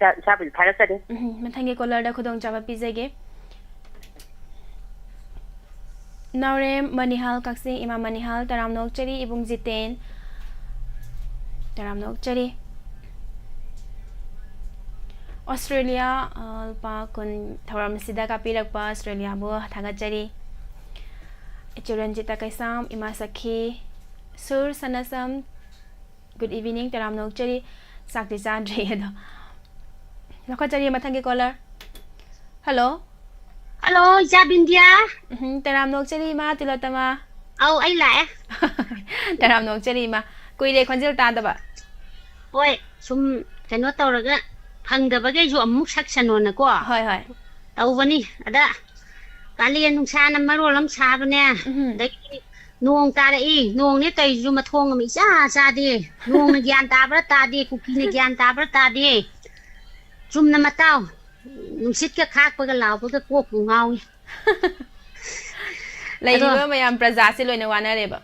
[SPEAKER 11] jabin थागतचरी
[SPEAKER 1] मथंगी collar दा खुदोंग चाबा पिजगे नौरेम मनिहाल कक्सिंग इमा मनिहाल तराम नोकचरी इबुंग Jiten तराम नोकचरी Australia पा कुन थौरम सिदा कापिरकपा ऑस्ट्रेलिया बो थागतचरी चिरंजिता कैसाम इमा सखी सुर सनसम गुड इवनिंग तराम नोकचरी साक्ति चाद्री हेदो लखचरी मथंगी caller Hello.
[SPEAKER 8] Hello, Cha Bindia.
[SPEAKER 1] Taram nok cheri ma tilotama.
[SPEAKER 8] Anh lại.
[SPEAKER 1] Taram nok cheri ma. Kui le khonjil ta da ba.
[SPEAKER 8] Ôi, sum cái nó tàu rồi cái thằng đó cái ruộng múc sắc sân nè cô.
[SPEAKER 1] Hoi.
[SPEAKER 8] Tàu vào đi, ada. Cái liền nung sa nằm maro lắm sa bên nè. Đấy, nuông ta đấy, nuông này tây dù mà thong mình sa đi, nuông này gian ta đi, cookie này gian ta đi. Sum nằm tao, nung xít cái khác với cái lào với cái cuốc của ngao.
[SPEAKER 1] Lấy vừa mà yam praza si loi na wana re ba.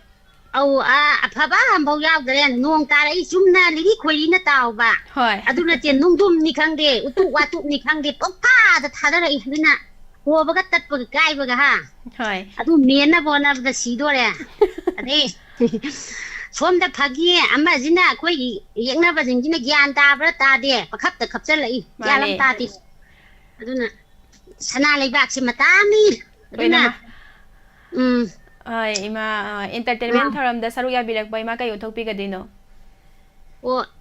[SPEAKER 8] Phá bá hàm bầu yao cái này nuông ta đấy, sum na lý khuấy na tao ba.
[SPEAKER 1] Hoi.
[SPEAKER 8] Aduna tiền nung dum ni khang de, utu watu ni khang de, pokka ta thada đấy, na. Hùa bác tật bác gai bác ha.
[SPEAKER 1] Hoi.
[SPEAKER 8] Adu miên na bona bác xí đô re. Ade. Xóm ta phá ghê, amma zina khuấy yeng na bác zina gian ta de, bác khắp chân lại, gia lắm ta ti. Aduna. Sana lấy bác xí mà ta mi. Aduna.
[SPEAKER 1] Hoi, ima entertainment tharam da saruk ya bilak ba ima kayo thok pi ka dino.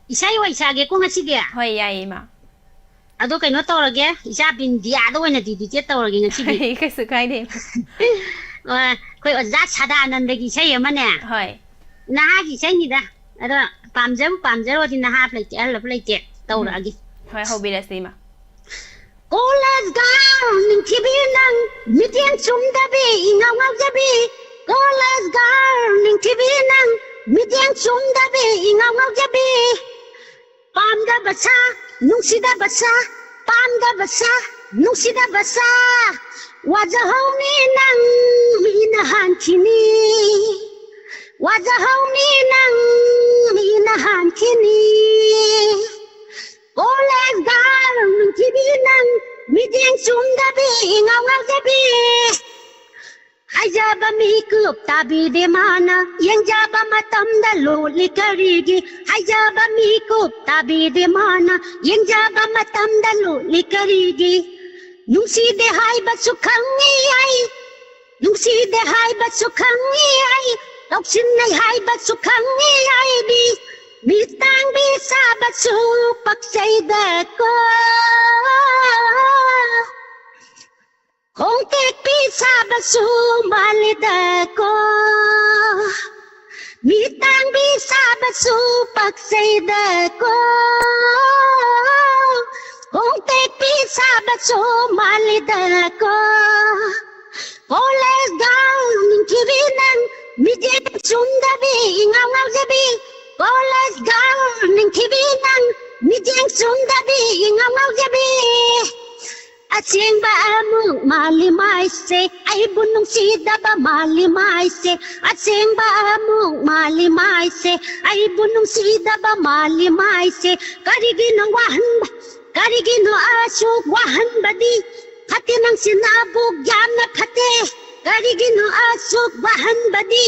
[SPEAKER 8] Isay wa isage ko nga sige.
[SPEAKER 1] Hoi ya ima.
[SPEAKER 8] Ado kay no tawrage, isa Bindia do na didi che tawrage nga sige.
[SPEAKER 1] Kai su kai de.
[SPEAKER 8] Koy oza sada nan de gi say ama ne.
[SPEAKER 1] Hoi.
[SPEAKER 8] Na ha gi say ni da. Ado pamjaro di na ha play che tawrage.
[SPEAKER 1] Hoi ho bi da sima.
[SPEAKER 8] Kolas gar ning tibi nang mitien sum da bi ngaw da bi. Kolas gar ning tibi nang mitien sum da bi ngaw da bi. Pam da basa nungsida basa pam da basa nungsida basa wajahau ni nang minahan kini wajahau ni nang minahan kini Kolas gar ning tibi nang mitien sum da bi ngaw da bi Hajaba mi kup tabi de mana yang jaba matam da loli karigi Hajaba mi kup tabi de mana yang jaba matam da loli karigi Nungsi de hai ba sukhangi ai Nungsi de hai ba sukhangi ai Toksin nai hai ba sukhangi ai bi Bitang bi sa ba su pak say da ko Kung tekpisa basu malida ko Mitang bisa basu pagsayda ko Kung tekpisa basu malida ko Koles down ning kibinan Midyan sundabi ingaw jabi Koles down ning kibinan Midyan sundabi ingaw jabi Asing ba among malimay se ay bunong sida ba malimay se Asing ba among malimay se ay bunong sida ba malimay se Karigin ang wahan ba karigin ang asok wahan ba di Kati ng sinabog yan na kate Karigin ang asok wahan ba di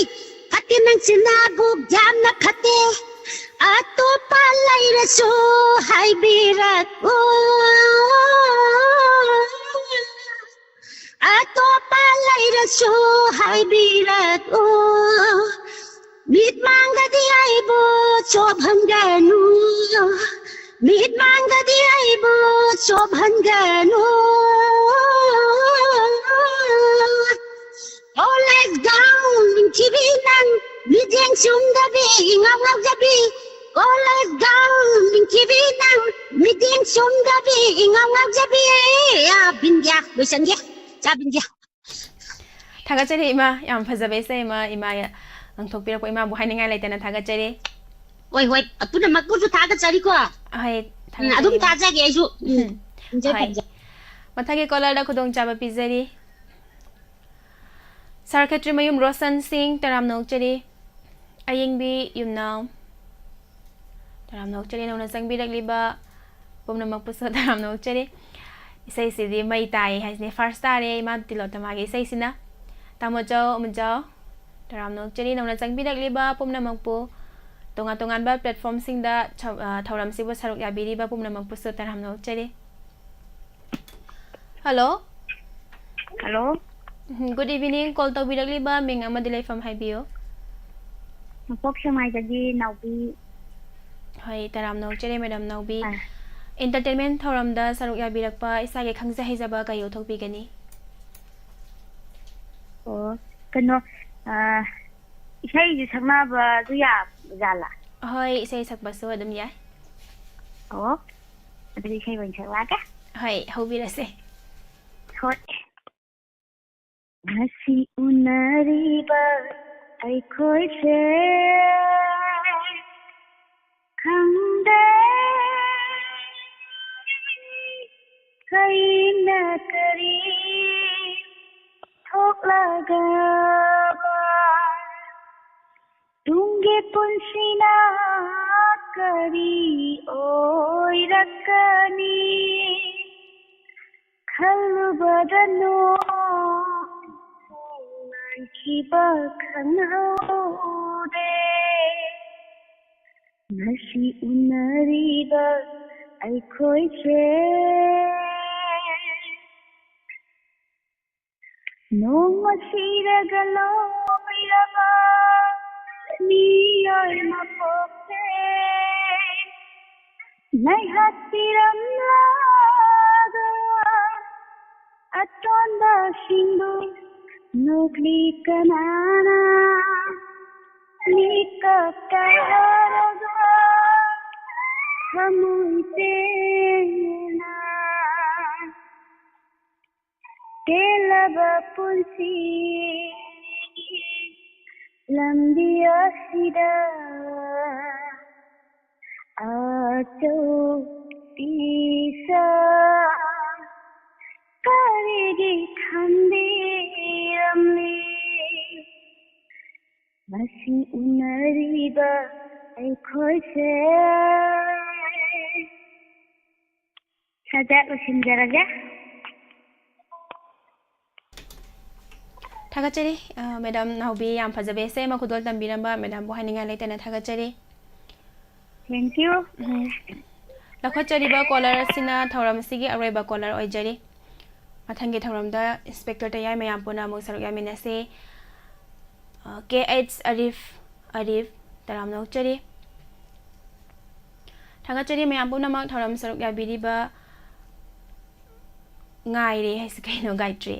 [SPEAKER 8] Kati ng sinabog yan na kate Ato palay raso hay birak Ato palay raso hay birak Mit mangga di ay bo sobhan ganu Mit mangga di ay bo sobhan ganu Oh let's go in kibinan Midyan sumdabi ngaw jabi Kolas down in kibinan Midyan sumdabi ngaw jabi Bindia luisan dia Cha Bindia
[SPEAKER 1] Thagachari ima yam phajabe se ima ya ang thok pira ko ima buhai ningai laite na thagachari
[SPEAKER 8] Oi apuna makku su thagachari ko
[SPEAKER 1] hai
[SPEAKER 8] adum taja ge su
[SPEAKER 1] mathage color da khudong chaba pizari Sarkhatri mayum Rosan Singh taram nok chari aying bi yumnaw taram nok chari nona sangbi dagliba pumna makpuso taram nok chari isai sidi mai tai hasne first tare ma tilotama ge isai sina tamo jaw taram nok chari nona sangbi dagliba pumna makpu tongan ba platform sing da thoram sibo saruk yabiri ba pumna makpuso taram nok chari Hello Good evening call to bidagli ba ming amadilay from Haibio
[SPEAKER 13] Mapok sa may dagi naubi
[SPEAKER 1] Hai taram nok chari madam naubi entertainment thoramda saruk yabirakpa isage khangja hejaba ka yothokpigani
[SPEAKER 12] Oh, kano isai ji saknaba du ya jala.
[SPEAKER 1] hoi isai sakbaso adum ya
[SPEAKER 12] Oh, adri isai ban sakla ka?
[SPEAKER 1] hoi hobirase
[SPEAKER 12] Hoi. Ngasi unariba ai khoi se khangde kai na kari thok laga ba tunge punsina kari oi rakani khalbadano kiba khanhaude ngasi unariba ai khoi se noma siragalo miraba ni oi mapoke nai hatiram laga atonda sindu nukli kanana nikataraga hamuitena telaba punsi lambiya sida acho tisa karigi khandi ramli masi unariba ai khoi se sajak usinjaraga
[SPEAKER 1] thagachari madam naubi yam phajabe se ma khudol tambiramba madam bo haninga leitana thagachari
[SPEAKER 12] thank you
[SPEAKER 1] lakhachari ba caller sina thoram sigi areba caller oijari mathangi thoramda inspector tayai mayam puna mo saruk yamina se KH Arif taram nokchari thagachari mayam puna mak thoram saruk yabiriba ngai re hai sikaino gaitri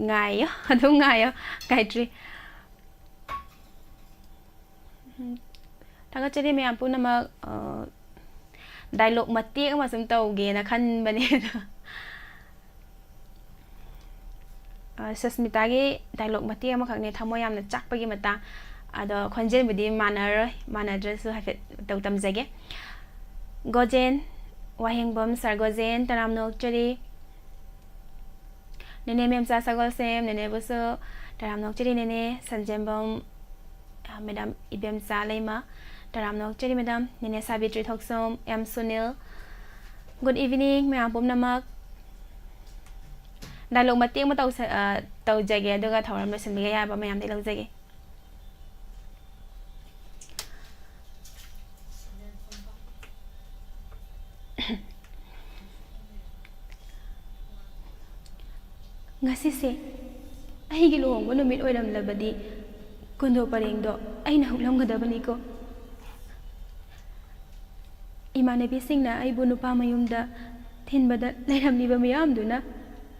[SPEAKER 1] ngai yo adu ngai yo gaitri thagachari mayam puna mak dialogue matik ama sum tawge na khan bane Susmita gi dialogue mati ama khakne thamo yamna chakpagi mata ado khonjel budi manadresu hafet tawtam jage gojen wahengbom sargojen taramnok chari nene memsa sagol sem nene boso taramnok chari nene sanjembom madam ibem sa leima taramnok chari madam nene sabitri thoksom m sunil good evening me apom namak dialogue matik ma tau jage aduga thoram lo sinbiga ya ba mayam dei laujage ngasi se ai gi lohong bono mit oiram labadi kondo pareng do aina hulam gadabani ko imanabi singna ai bu nupa mayumda thinbada leiram ni ba mayam duna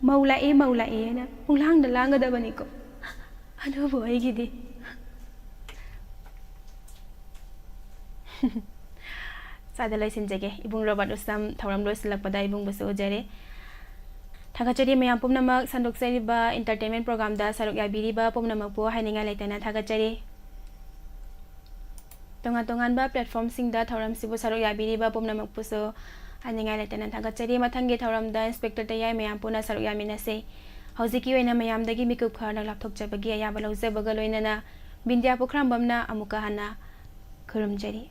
[SPEAKER 1] maula e na punglang da langa da bani ko ado bo ai gidi sada lai sin jage ibung robert usam thoram loi silak pada ibung busu jare thagachari mayam pumnamak sandok sari ba entertainment program da saruk yabiri ba pumnamak po haininga leitana thagachari tongan ba platform sing da thoram sibu saruk yabiri ba pumnamak puso haninga leitana thagachari mathangi thoram da inspector tayai mayam puna saruk yamina se hojiki oina mayam dagi mikup khana lapthok jabagi ayaba lawje bagaloina na bindia pokram bamna amuka hana khurum jari